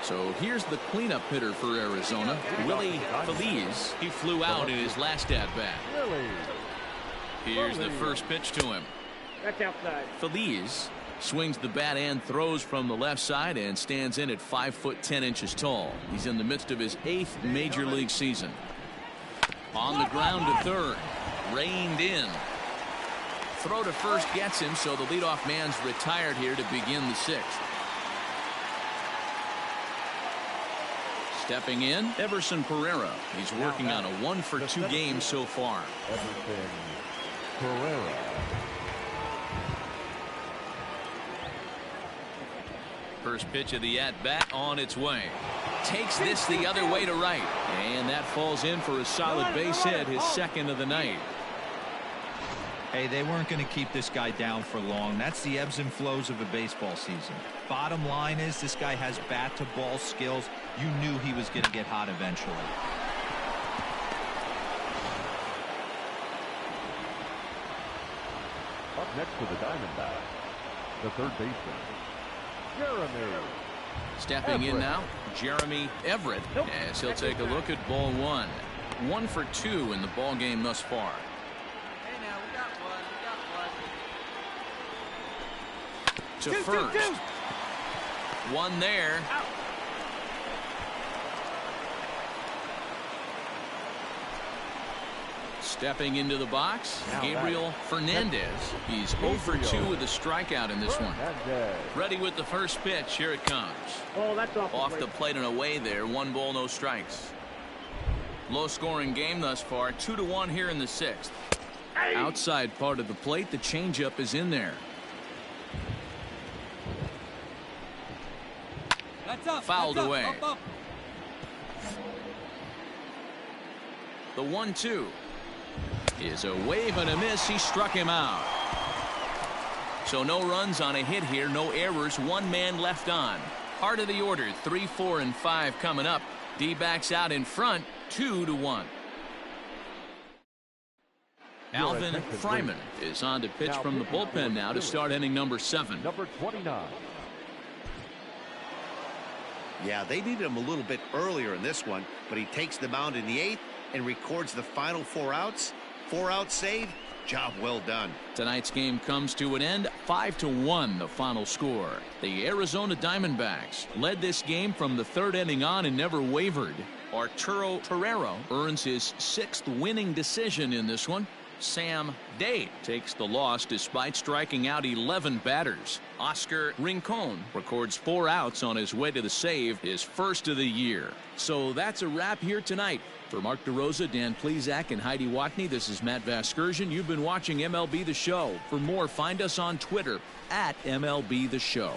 So here's the cleanup hitter for Arizona, Willie Feliz. He flew out in his last at-bat. Here's the first pitch to him. That's outside. Feliz swings the bat and throws from the left side and stands in at 5'10" tall. He's in the midst of his 8th major league season. On the ground to third. Reined in. Throw to first gets him, so the leadoff man's retired here to begin the 6th. Stepping in, Everson Pereira. He's working on a 1-for-2 game so far. Everson Pereira. First pitch of the at-bat on its way. Takes this the other way to right. And that falls in for a solid base hit, his 2nd of the night. Hey, they weren't going to keep this guy down for long. That's the ebbs and flows of a baseball season. Bottom line is this guy has bat-to-ball skills. You knew he was going to get hot eventually. Up next for the Diamondbacks, the third baseman, Jeremy. Stepping in now, Jeremy Everett, as he'll take a look at ball 1. 1 for 2 in the ball game thus far. Hey, now, we got one. To first. One there. Out. Stepping into the box, Gabriel Fernandez. He's 0 for 2 with a strikeout in this one. Ready with the first pitch. Here it comes. Oh, that's off the plate and away there. 1 ball, no strikes. Low scoring game thus far. 2-1 here in the 6th. Outside part of the plate. The changeup is in there. Fouled away. Up. The 1-2 is a wave and a miss. He struck him out. So no runs on a hit here, no errors, 1 man left on. Heart of the order, 3, 4, and 5 coming up. D-backs out in front, 2-1. Alvin Fryman is on to pitch from the bullpen now to start inning number 7. Number 29. Yeah, they needed him a little bit earlier in this one, but he takes the mound in the 8th and records the final 4 outs. 4 outs saved. Job well done. Tonight's game comes to an end. 5-1 the final score. The Arizona Diamondbacks led this game from the 3rd inning on and never wavered. Arturo Pereira earns his 6th winning decision in this one. Sam Day takes the loss despite striking out 11 batters. Oscar Rincon records 4 outs on his way to the save, his 1st of the year. So that's a wrap here tonight. For Mark DeRosa, Dan Plesac, and Heidi Watney, this is Matt Vasgersian. You've been watching MLB The Show. For more, find us on Twitter at MLB The Show.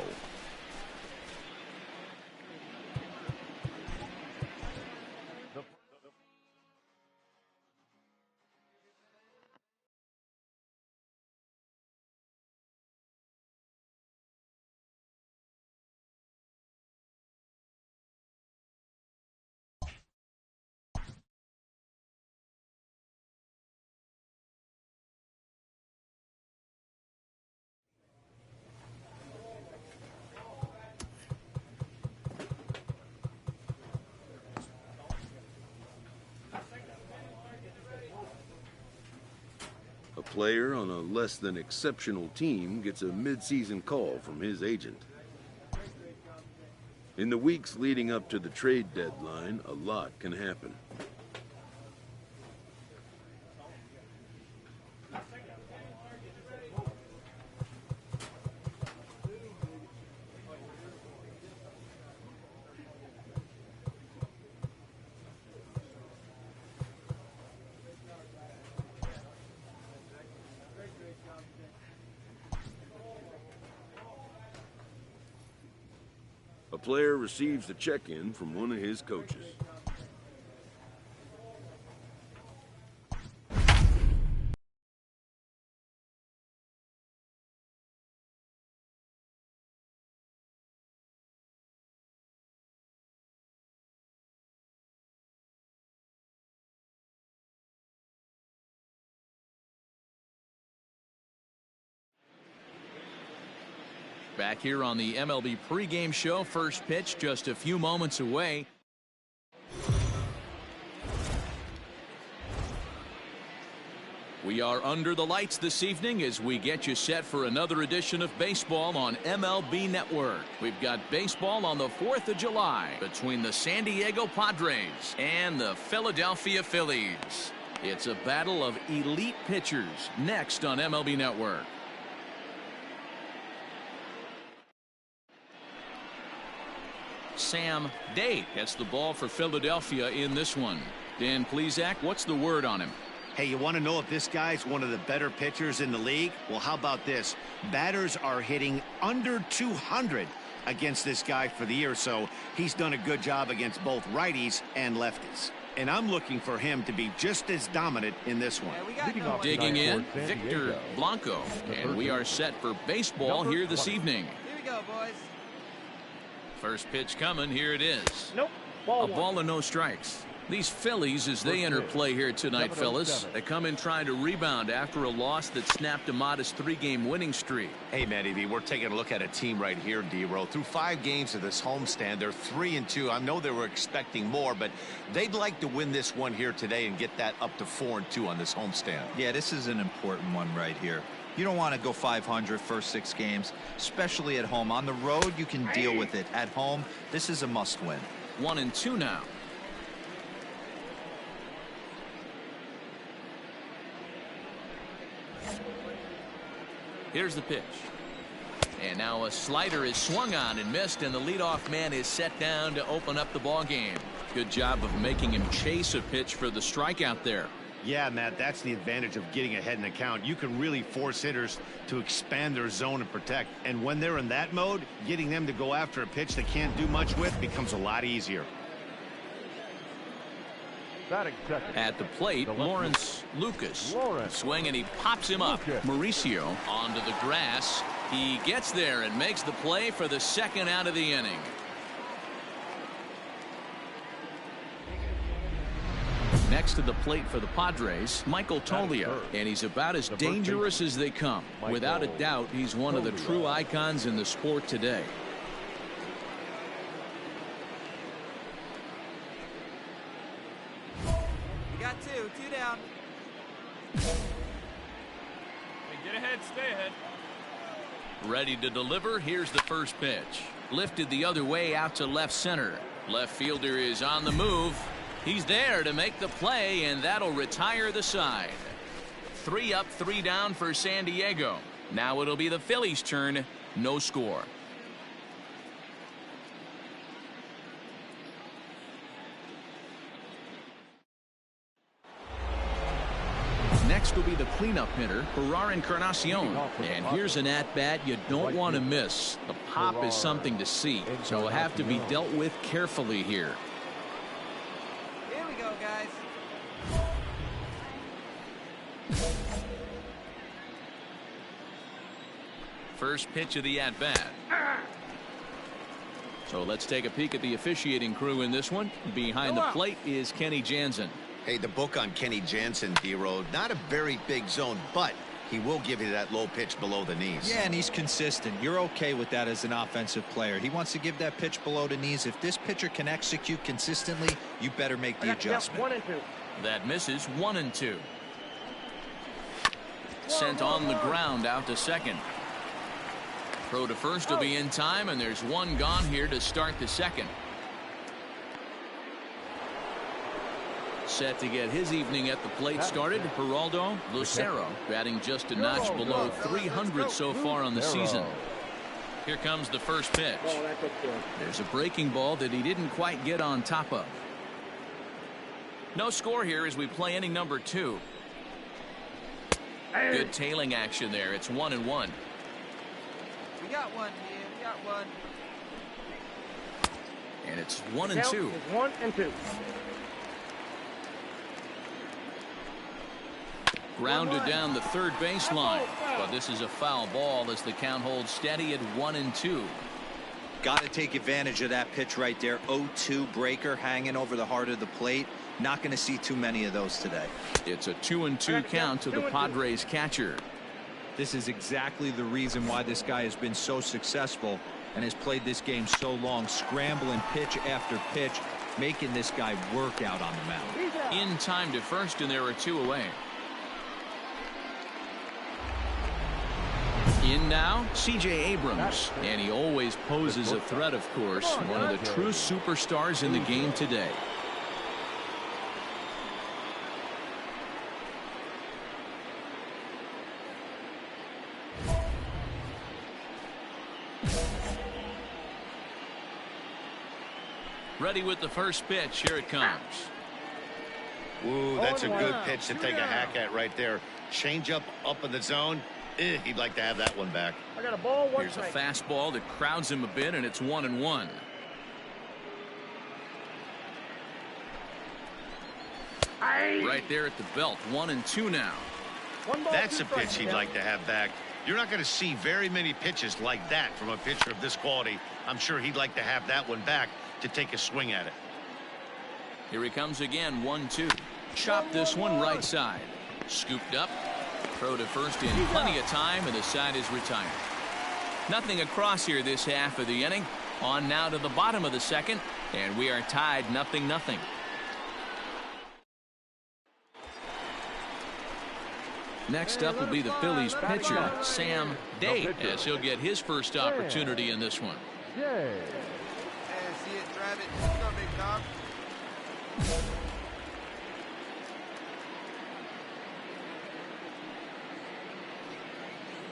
player on a less than exceptional team gets a mid-season call from his agent. In the weeks leading up to the trade deadline, a lot can happen. A player receives a check-in from one of his coaches. Back here on the MLB pregame show, first pitch just a few moments away. We are under the lights this evening as we get you set for another edition of baseball on MLB Network. We've got baseball on the 4th of July between the San Diego Padres and the Philadelphia Phillies. It's a battle of elite pitchers next on MLB Network. Sam Day gets the ball for Philadelphia in this one. Dan Plesac, what's the word on him? Hey, you want to know if this guy's one of the better pitchers in the league? Well, how about this? Batters are hitting under 200 against this guy for the year, so he's done a good job against both righties and lefties. And I'm looking for him to be just as dominant in this one. Digging in, Victor Blanco. And we are set for baseball here this evening. Here we go, boys. First pitch coming. Here it is. Nope. A ball and no strikes. These Phillies, as they enter play here tonight, fellas, they come in trying to rebound after a loss that snapped a modest 3-game winning streak. Hey, Matty V, we're taking a look at a team right here, D-Row. Through 5 games of this homestand, they're 3-2. I know they were expecting more, but they'd like to win this one here today and get that up to 4-2 on this homestand. Yeah, this is an important one right here. You don't want to go 500 first 6 games, especially at home. On the road, you can deal with it. At home, this is a must-win. 1-2 now. Here's the pitch. And now a slider is swung on and missed, and the leadoff man is set down to open up the ball game. Good job of making him chase a pitch for the strikeout there. Yeah, Matt, that's the advantage of getting ahead in the count. You can really force hitters to expand their zone and protect. And when they're in that mode, getting them to go after a pitch they can't do much with becomes a lot easier. At the plate, Lawrence Lucas. Swing, and he pops him up. Mauricio onto the grass. He gets there and makes the play for the second out of the inning. Next to the plate for the Padres, Michael Toglia, and he's about as dangerous as they come. Without a doubt, he's one of the true icons in the sport today. We got two down. Hey, get ahead, stay ahead. Ready to deliver. Here's the first pitch. Lifted the other way out to left center. Left fielder is on the move. He's there to make the play, and that'll retire the side. 3 up, 3 down for San Diego. Now it'll be the Phillies' turn. No score. Next will be the cleanup hitter, Ferrar Encarnacion. And here's an at-bat you don't want to miss. The pop is something to see, so it'll have to be dealt with carefully here. Here we go, guys. First pitch of the at-bat. So let's take a peek at the officiating crew in this one. Behind the plate is Kenny Jansen. Hey, the book on Kenny Jansen, D-Road, not a very big zone, but he will give you that low pitch below the knees. Yeah, and he's consistent. You're okay with that as an offensive player. He wants to give that pitch below the knees. If this pitcher can execute consistently, you better make the adjustment. 1-2. That misses. 1-2. sent on the ground out to second. Throw to first will be in time, and there's one gone here to start the second. Set to get his evening at the plate started, Geraldo Lucero, batting just a notch below 300 so far on the season. Here comes the first pitch. There's a breaking ball that he didn't quite get on top of. No score here as we play inning number 2. Good tailing action there. It's 1-1. We got one here. We got one. And it's 1-2. 1-2. Grounded down the third baseline, but this is a foul ball as the count holds steady at 1-2. Got to take advantage of that pitch right there. 0-2 breaker hanging over the heart of the plate. Not going to see too many of those today. It's a 2-2 count to the Padres catcher. This is exactly the reason why this guy has been so successful and has played this game so long, scrambling pitch after pitch, making this guy work out on the mound. In time to first, and there are 2 away. In now, C.J. Abrams, and he always poses a threat, of course. One of the true superstars in the game today. Ready with the first pitch. Here it comes. Ooh, that's a good pitch to take a hack at right there. Change up in the zone. He'd like to have that one back. I got a ball. Here's a fastball that crowds him a bit, and it's 1-1. Right there at the belt. 1-2 now. That's a pitch he'd like to have back. You're not going to see very many pitches like that from a pitcher of this quality. I'm sure he'd like to have that one back to take a swing at it. Here he comes again. 1-2. Chop this one right side. Scooped up. Throw to first in plenty of time, and the side is retired. Nothing across here this half of the inning. On now to the bottom of the second, and we are tied 0-0. Next up will be the Phillies pitcher, Sam Day, as he'll get his first opportunity in this one. Yeah, see it, drive it. Let's go, big dog.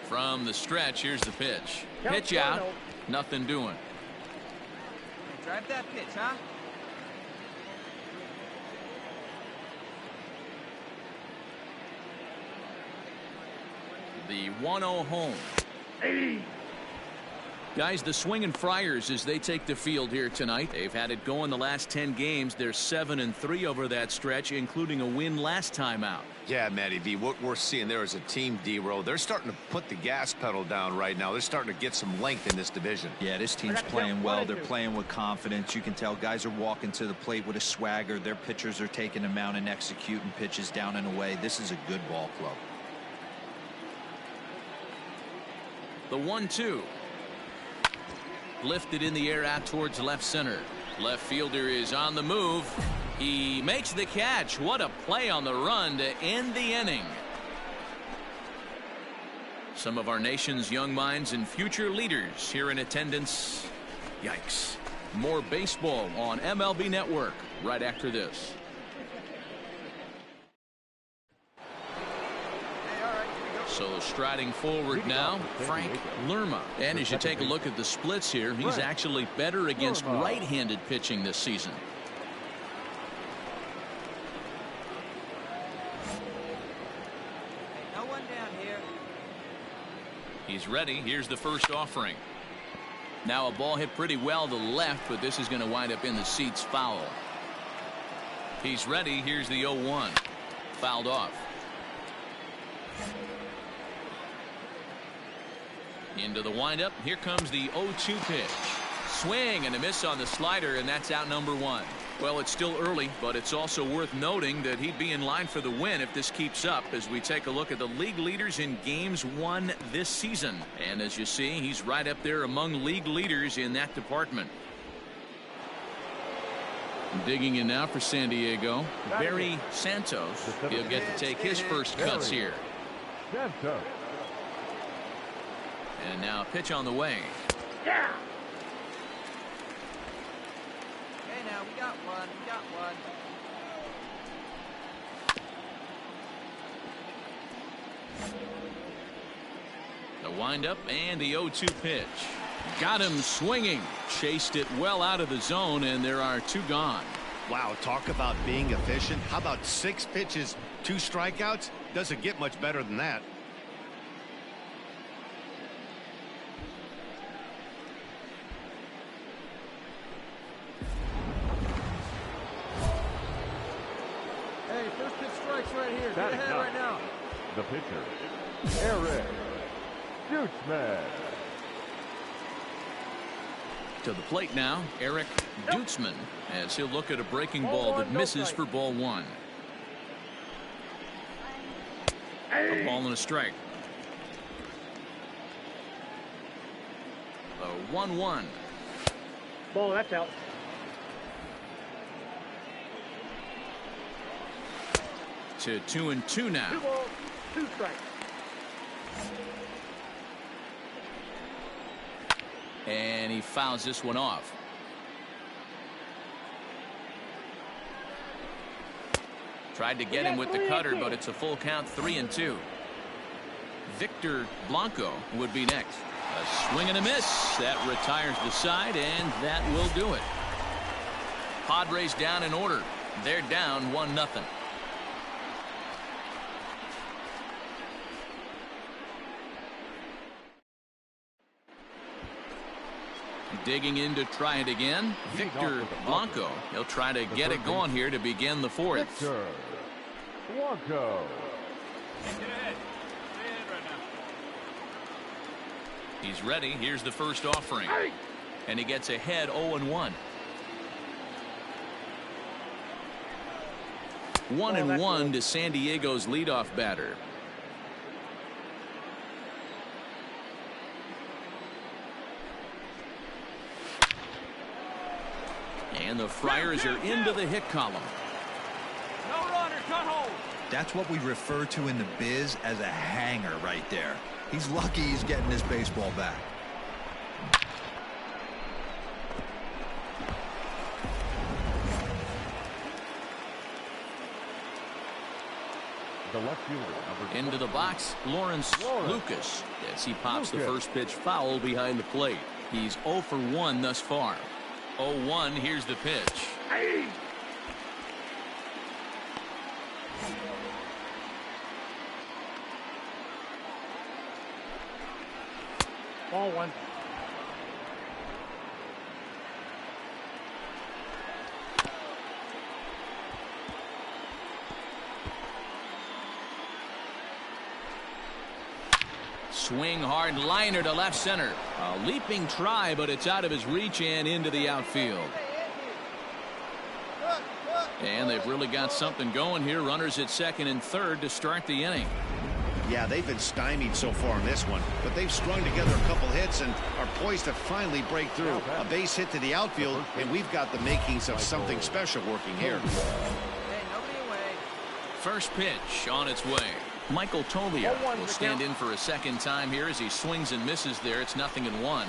From the stretch, here's the pitch. Pitch out, nothing doing. Drive that pitch, huh? The 1-0 home. Guys, the Swinging Friars, as they take the field here tonight, they've had it going the last 10 games. They're 7-3 over that stretch, including a win last time out. Yeah, Matty V, what we're seeing there is a team, D-Row. They're starting to put the gas pedal down right now. They're starting to get some length in this division. Yeah, this team's playing well. They're playing with confidence. You can tell guys are walking to the plate with a swagger. Their pitchers are taking them out and executing pitches down and away. This is a good ball club. The 1-2. Lifted in the air out towards left center. Left fielder is on the move. He makes the catch. What a play on the run to end the inning. Some of our nation's young minds and future leaders here in attendance. Yikes. More baseball on MLB Network right after this. So striding forward now, Frank Lerma. And as you take a look at the splits here, he's actually better against right-handed pitching this season. No one down here. He's ready. Here's the first offering. Now a ball hit pretty well to the left, but this is going to wind up in the seats foul. He's ready. Here's the 0-1. Fouled off. Into the windup. Here comes the 0-2 pitch. Swing and a miss on the slider, and that's out number 1. Well, it's still early, but it's also worth noting that he'd be in line for the win if this keeps up as we take a look at the league leaders in games won this season. And as you see, he's right up there among league leaders in that department. Digging in now for San Diego, Barry Santos. He'll get to take his first cuts here. Santos. And now pitch on the way. Yeah. Okay, now we got one. We got one. The windup and the 0-2 pitch. Got him swinging. Chased it well out of the zone, and there are 2 gone. Wow, talk about being efficient. How about 6 pitches, 2 strikeouts? Doesn't get much better than that. Hey, first pitch strikes right here. Get That is ahead not right now. the pitcher, Eric Dutzman. To the plate now, Eric Dutzman, as he'll look at a breaking ball that misses for ball 1. A ball and a strike. The 1-1. Ball, that's out. To 2-2 2 now. balls, 2 strikes. And he fouls this one off. Tried to get him with the cutter, but it's a full count, 3-2. Victor Blanco would be next. A swing and a miss. That retires the side, and that will do it. Padres down in order. They're down 1-0. Digging in to try it again, Victor Blanco. He'll try to get it going here to begin the 4th. Victor Blanco. He's ready. Here's the first offering. And he gets ahead 0-1. 1-1 to San Diego's leadoff batter. And the Friars are into the hit column. No runner, cut home. That's what we refer to in the biz as a hanger right there. He's lucky he's getting his baseball back. The left fielder, number Into the box, Lawrence Lucas, as he pops the first pitch foul behind the plate. He's 0 for 1 thus far. 0-1, here's the pitch. Hey. Ball 1. Swing hard liner to left center. A leaping try, but it's out of his reach and into the outfield. And they've really got something going here. Runners at second and third to start the inning. Yeah, they've been stymied so far in this one, but they've strung together a couple hits and are poised to finally break through. A base hit to the outfield, and we've got the makings of something special working here. Hey, nobody away. First pitch on its way. Michael Toglia will stand in for a second time here as he swings and misses there. It's 0-1.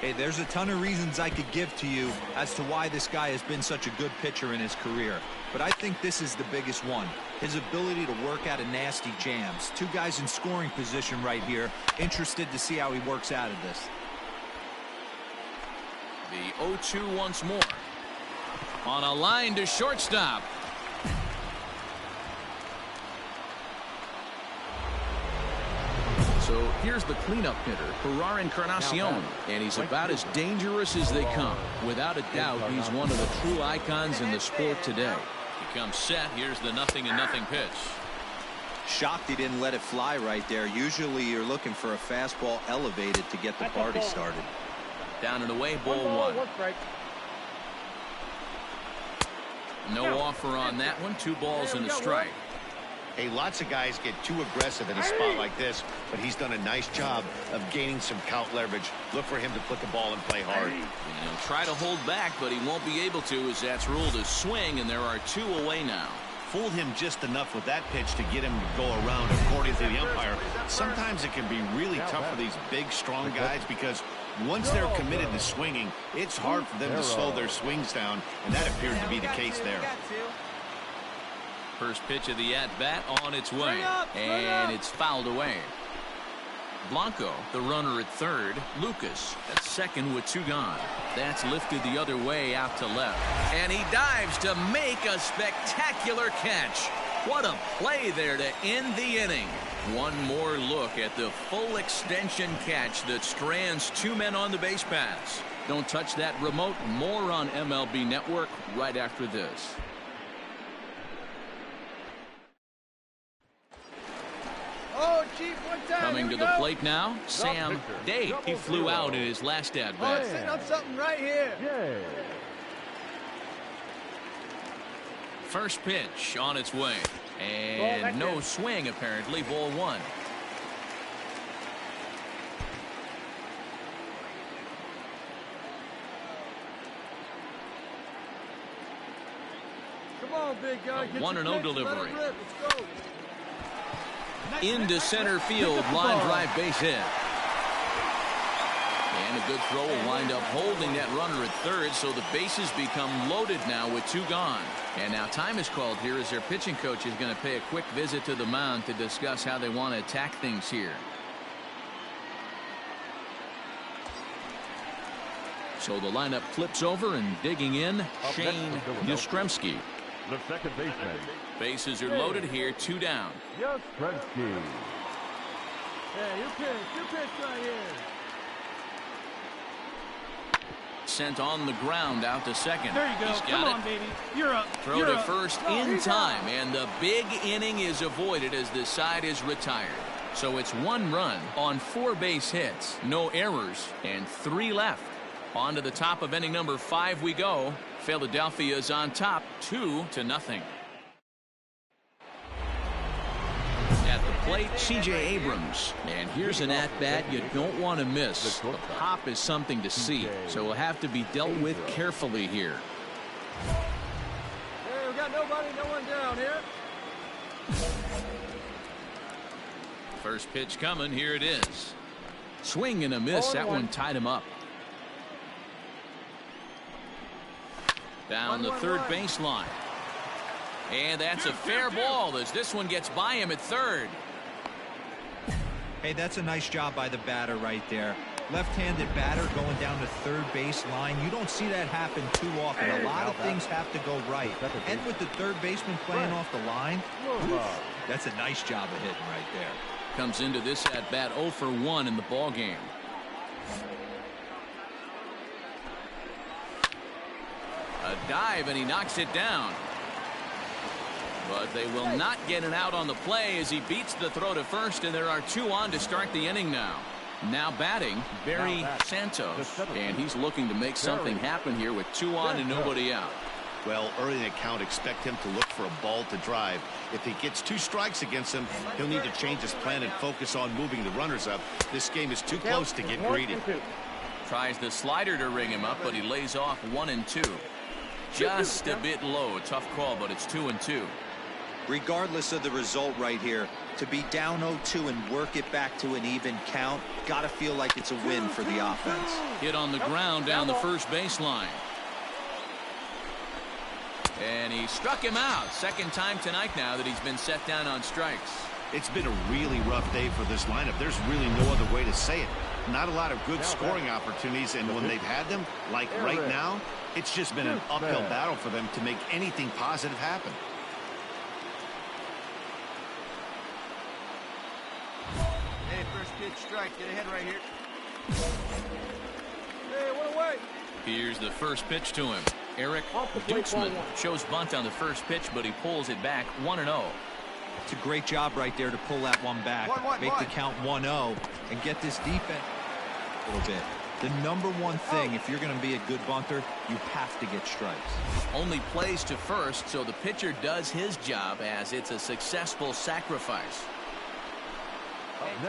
Hey, there's a ton of reasons I could give to you as to why this guy has been such a good pitcher in his career. But I think this is the biggest one. His ability to work out of nasty jams. 2 guys in scoring position right here. Interested to see how he works out of this. The 0-2 once more. On a line to shortstop. So here's the cleanup hitter, Gerard Encarnacion, and he's about as dangerous as they come. Without a doubt, he's one of the true icons in the sport today. He comes set. Here's the 0-0 pitch. Shocked he didn't let it fly right there. Usually you're looking for a fastball elevated to get the party started. Down and away, ball 1. No offer on that one. 2 balls and a strike. Hey, lots of guys get too aggressive in a spot like this, but he's done a nice job of gaining some count leverage. Look for him to put the ball and play hard. And he'll try to hold back, but he won't be able to, as that's ruled a swing, and there are 2 away now. fooled him just enough with that pitch to get him to go around according to the umpire. Sometimes it can be really tough for these big, strong guys because once they're committed to swinging, it's hard for them to slow their swings down, and that appeared to be the case there. First pitch of the at-bat on its way, and it's fouled away. Blanco, the runner at third. Lucas at second with 2 gone. That's lifted the other way out to left. And he dives to make a spectacular catch. What a play there to end the inning. One more look at the full extension catch that strands 2 men on the base paths. Don't touch that remote. More on MLB Network right after this. Oh, Chief, one time. Coming to the plate now, Sam Day. He flew out in his last at bat. Setting up something right here. First pitch on its way. And no swing, apparently. Ball 1. Come on, big guy. 1-0 delivery. Let's go. Into center field, line drive base hit. And a good throw will wind up holding that runner at third, so the bases become loaded now with 2 gone. And now time is called here as their pitching coach is going to pay a quick visit to the mound to discuss how they want to attack things here. So the lineup flips over, and digging in, Shane Yastrzemski. The second baseman. Bases are loaded here, 2 down. Yastrzemski. Yeah, you pitch right here. Sent on the ground out to second. There you go. He's got Come on, it. baby. You're up. Throw You're to up. first Oh, in he's time, out. and the big inning is avoided as the side is retired. So it's 1 run on 4 base hits, no errors, and 3 left. On to the top of inning number 5 we go. Philadelphia is on top, 2-0. At the plate, C.J. Abrams. And here's an at-bat you don't want to miss. The pop is something to see, so will have to be dealt with carefully here. Hey, we got nobody, no one down here. First pitch coming, here it is. Swing and a miss, that one tied him up. Down the third baseline. And that's a fair ball as this one gets by him at third. Hey, that's a nice job by the batter right there. Left-handed batter going down the third base line. You don't see that happen too often. A lot of things have to go right. And with the third baseman playing off the line, that's a nice job of hitting right there. Comes into this at bat 0 for 1 in the ball game. A dive, and he knocks it down. But they will not get an out on the play as he beats the throw to first, and there are 2 on to start the inning now. Now batting, Barry Santos, and he's looking to make something happen here with 2 on and nobody out. Well, early in the count, expect him to look for a ball to drive. If he gets 2 strikes against him, he'll need to change his plan and focus on moving the runners up. This game is too close to get greedy. Tries the slider to ring him up, but he lays off 1 and 2. Just a bit low. A tough call, but it's 2 and 2. Regardless of the result right here, to be down 0-2 and work it back to an even count, gotta feel like it's a win for the offense. Hit on the ground down the first baseline. And he struck him out. Second time tonight now that he's been set down on strikes. It's been a really rough day for this lineup. There's really no other way to say it. Not a lot of good scoring opportunities, and when they've had them, like right now, it's just been an uphill battle for them to make anything positive happen. Hey, first pitch strike. Get ahead right here. Hey, what away? Here's the first pitch to him. Eric Duxman shows bunt on the first pitch, but he pulls it back 1-0. It's a great job right there to pull that one back. Make the count 1-0 and get this defense a little bit. The number one thing, if you're going to be a good bunter, you have to get strikes. Only plays to first, so the pitcher does his job as it's a successful sacrifice.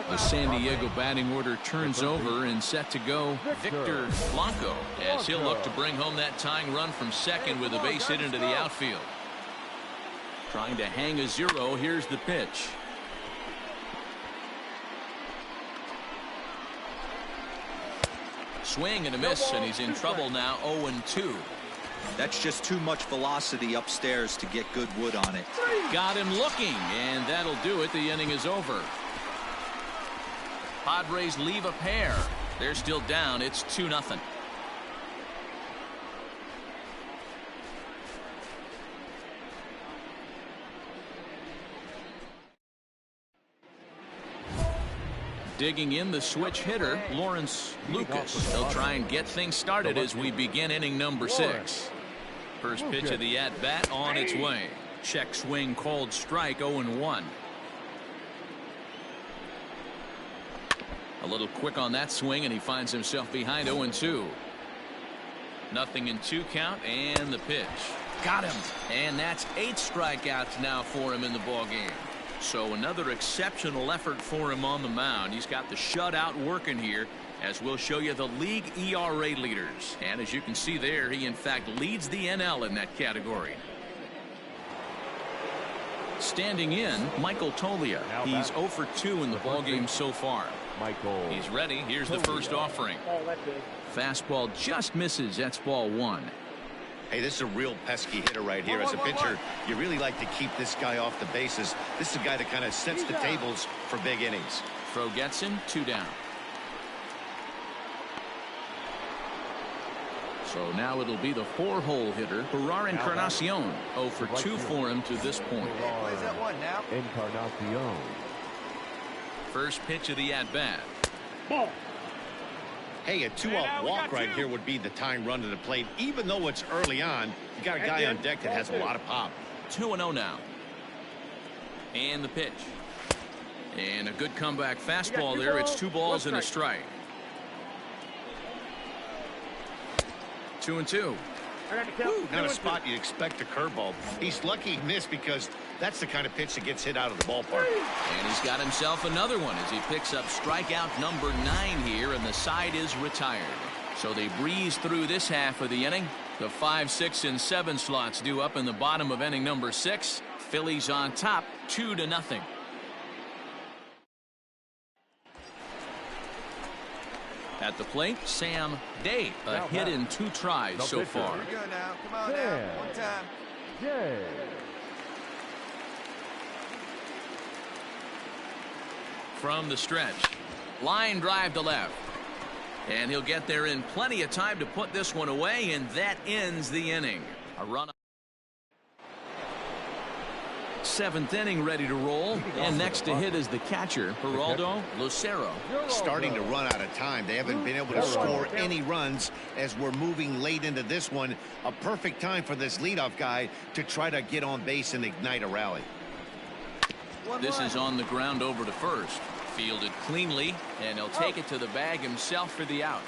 The San Diego batting order turns over and set to go Victor Blanco as he'll look to bring home that tying run from second with a base hit into the outfield. Trying to hang a 0. Here's the pitch. Swing and a miss, and he's in trouble now. 0-2. That's just too much velocity upstairs to get good wood on it. Got him looking, and that'll do it. The inning is over. Padres leave a pair. They're still down. It's 2-0. Digging in the switch hitter, Lawrence Lucas. They'll try and get things started as we begin inning number 6. First pitch of the at-bat on its way. Check swing, called strike, 0-1. A little quick on that swing, and he finds himself behind 0-2. 0-2 count, and the pitch. Got him. And that's 8 strikeouts now for him in the ballgame. So another exceptional effort for him on the mound. He's got the shutout working here, as we'll show you the league ERA leaders. And as you can see there, he in fact leads the NL in that category. Standing in, Michael Toglia. He's 0 for 2 in the ballgame so far. He's ready. Here's the first offering. Fastball just misses. That's ball 1. Hey, this is a real pesky hitter right here. As a pitcher, you really like to keep this guy off the bases. This is a guy that kind of sets the tables for big innings. Throw gets him, 2 down. So now it'll be the 4-hole hitter, Gerard Encarnacion. 0 for 2 for him to this point. Plays that one now. Encarnacion. First pitch of the at-bat. Ball. Hey, a 2-out walk right here would be the tying run to the plate. Even though it's early on, you got a guy on deck that has a lot of pop. 2-0 now. And the pitch. And a good comeback fastball there. It's 2 balls and a strike. 2-2. Not a spot you'd expect a curveball. He's lucky he missed because that's the kind of pitch that gets hit out of the ballpark. And he's got himself another one as he picks up strikeout number 9 here, and the side is retired. So they breeze through this half of the inning. The 5, 6, and 7 slots due up in the bottom of inning number 6. Phillies on top, 2-0. At the plate, Sam Day. A hit in 2 tries so far. Here we go now. Come on now. One time. Yay. From the stretch. Line drive to left. And he'll get there in plenty of time to put this one away, and that ends the inning. A run. 7th inning ready to roll, and next to hit is the catcher, Geraldo Lucero. Starting to run out of time. They haven't been able to score any runs as we're moving late into this one. A perfect time for this leadoff guy to try to get on base and ignite a rally. This is on the ground over to first. Fielded cleanly, and he'll take it to the bag himself for the out.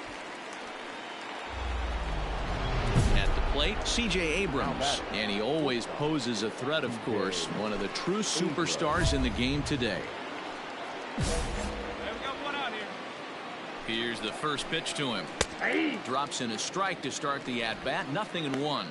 At the plate, C.J. Abrams, and he always poses a threat, of course. One of the true superstars in the game today. Here's the first pitch to him. Drops in a strike to start the at-bat. 0-1.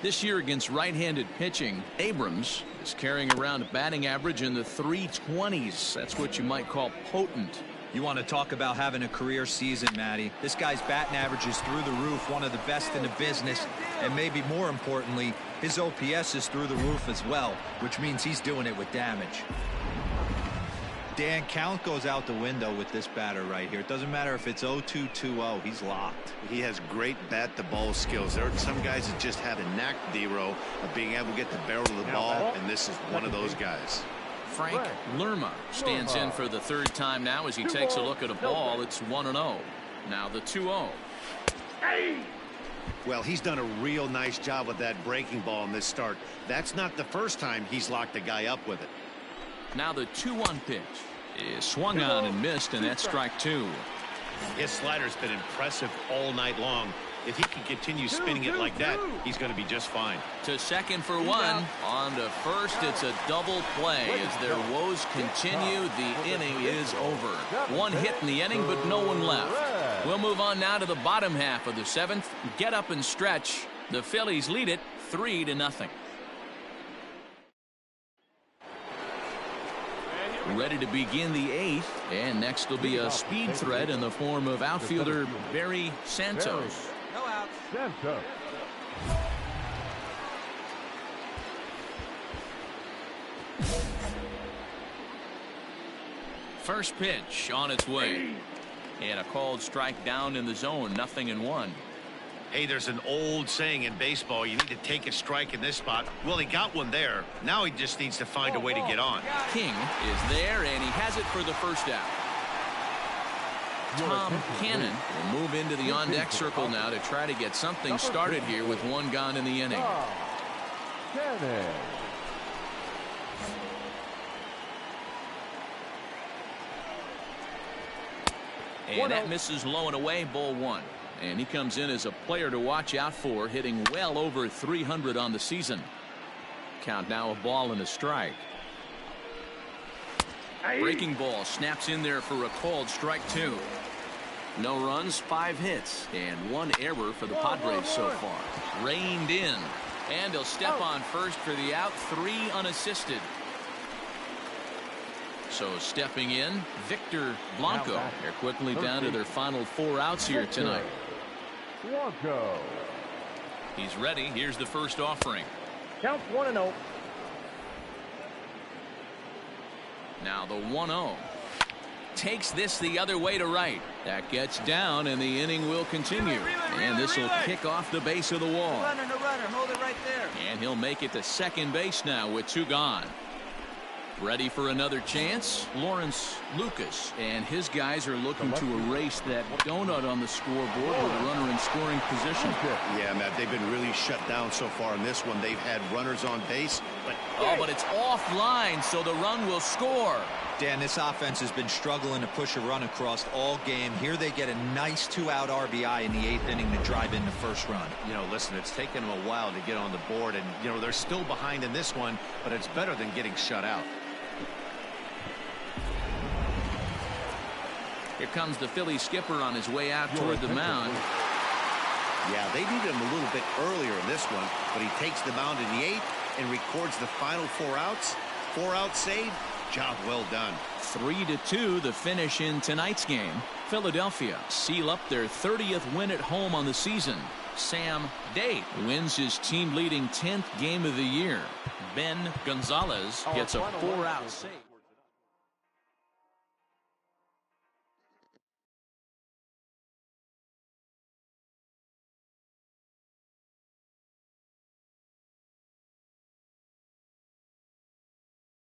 This year against right-handed pitching, Abrams is carrying around a batting average in the 320s. That's what you might call potent. You want to talk about having a career season, Matty. This guy's batting average is through the roof, one of the best in the business, and maybe more importantly, his OPS is through the roof as well, which means he's doing it with damage. Dan, count goes out the window with this batter right here. It doesn't matter if it's 0-2, 2-0. He's locked. He has great bat-to-ball skills. There are some guys that just have a knack, D-Row, of being able to get the barrel of the ball, and this is one of those guys. Frank Lerma stands in for the 3rd time now as he takes a look at a ball. It's 1-0. Now the 2-0. Well, he's done a real nice job with that breaking ball in this start. That's not the first time he's locked a guy up with it. Now the 2-1 pitch is swung on and missed, and that's strike 2. His slider's been impressive all night long. If he can continue spinning it like that, he's going to be just fine. To second for 1. On to first. It's a double play as their woes continue. The inning is over. 1 hit in the inning, but no one left. We'll move on now to the bottom half of the 7th. Get up and stretch. The Phillies lead it 3-0. Ready to begin the 8th, and next will be a speed threat in the form of outfielder Barry Santos. No outs. Santos. First pitch on its way. And a called strike down in the zone, 0-1. Hey, there's an old saying in baseball, you need to take a strike in this spot. Well, he got one there. Now he just needs to find a way to get on. King is there, and he has it for the first out. Tom Cannon will move into the on-deck circle now to try to get something started here with one gone in the inning. Cannon. And that misses low and away, ball 1. And he comes in as a player to watch out for, hitting well over 300 on the season. Count now a ball and a strike. Breaking ball snaps in there for a called strike 2. No runs, 5 hits, and 1 error for the Padres so far. Reined in, and he'll step on first for the out, 3 unassisted. So stepping in, Victor Blanco. They're quickly down to their final 4 outs here tonight. Blanco. He's ready. Here's the first offering. Counts 1-0. Now the 1-0. Takes this the other way to right. That gets down, and the inning will continue. And this will kick off the base of the wall. No runner. Hold it right there. And he'll make it to second base now with 2 gone. Ready for another chance? Lawrence Lucas and his guys are looking to erase that donut on the scoreboard with a runner in scoring position. Yeah, Matt, they've been really shut down so far in this one. They've had runners on base, but it's offline, so the run will score. Dan, this offense has been struggling to push a run across all game. Here they get a nice 2-out RBI in the 8th inning to drive in the first run. You know, listen, it's taken them a while to get on the board, and, you know, they're still behind in this one, but it's better than getting shut out. Here comes the Philly skipper on his way out toward the mound. Yeah, they needed him a little bit earlier in this one, but he takes the mound in the 8th and records the final 4 outs. 4 outs saved. Job well done. 3-2 the finish in tonight's game. Philadelphia seal up their 30th win at home on the season. Sam Day wins his team leading 10th game of the year. Ben Gonzalez gets a 4-out save.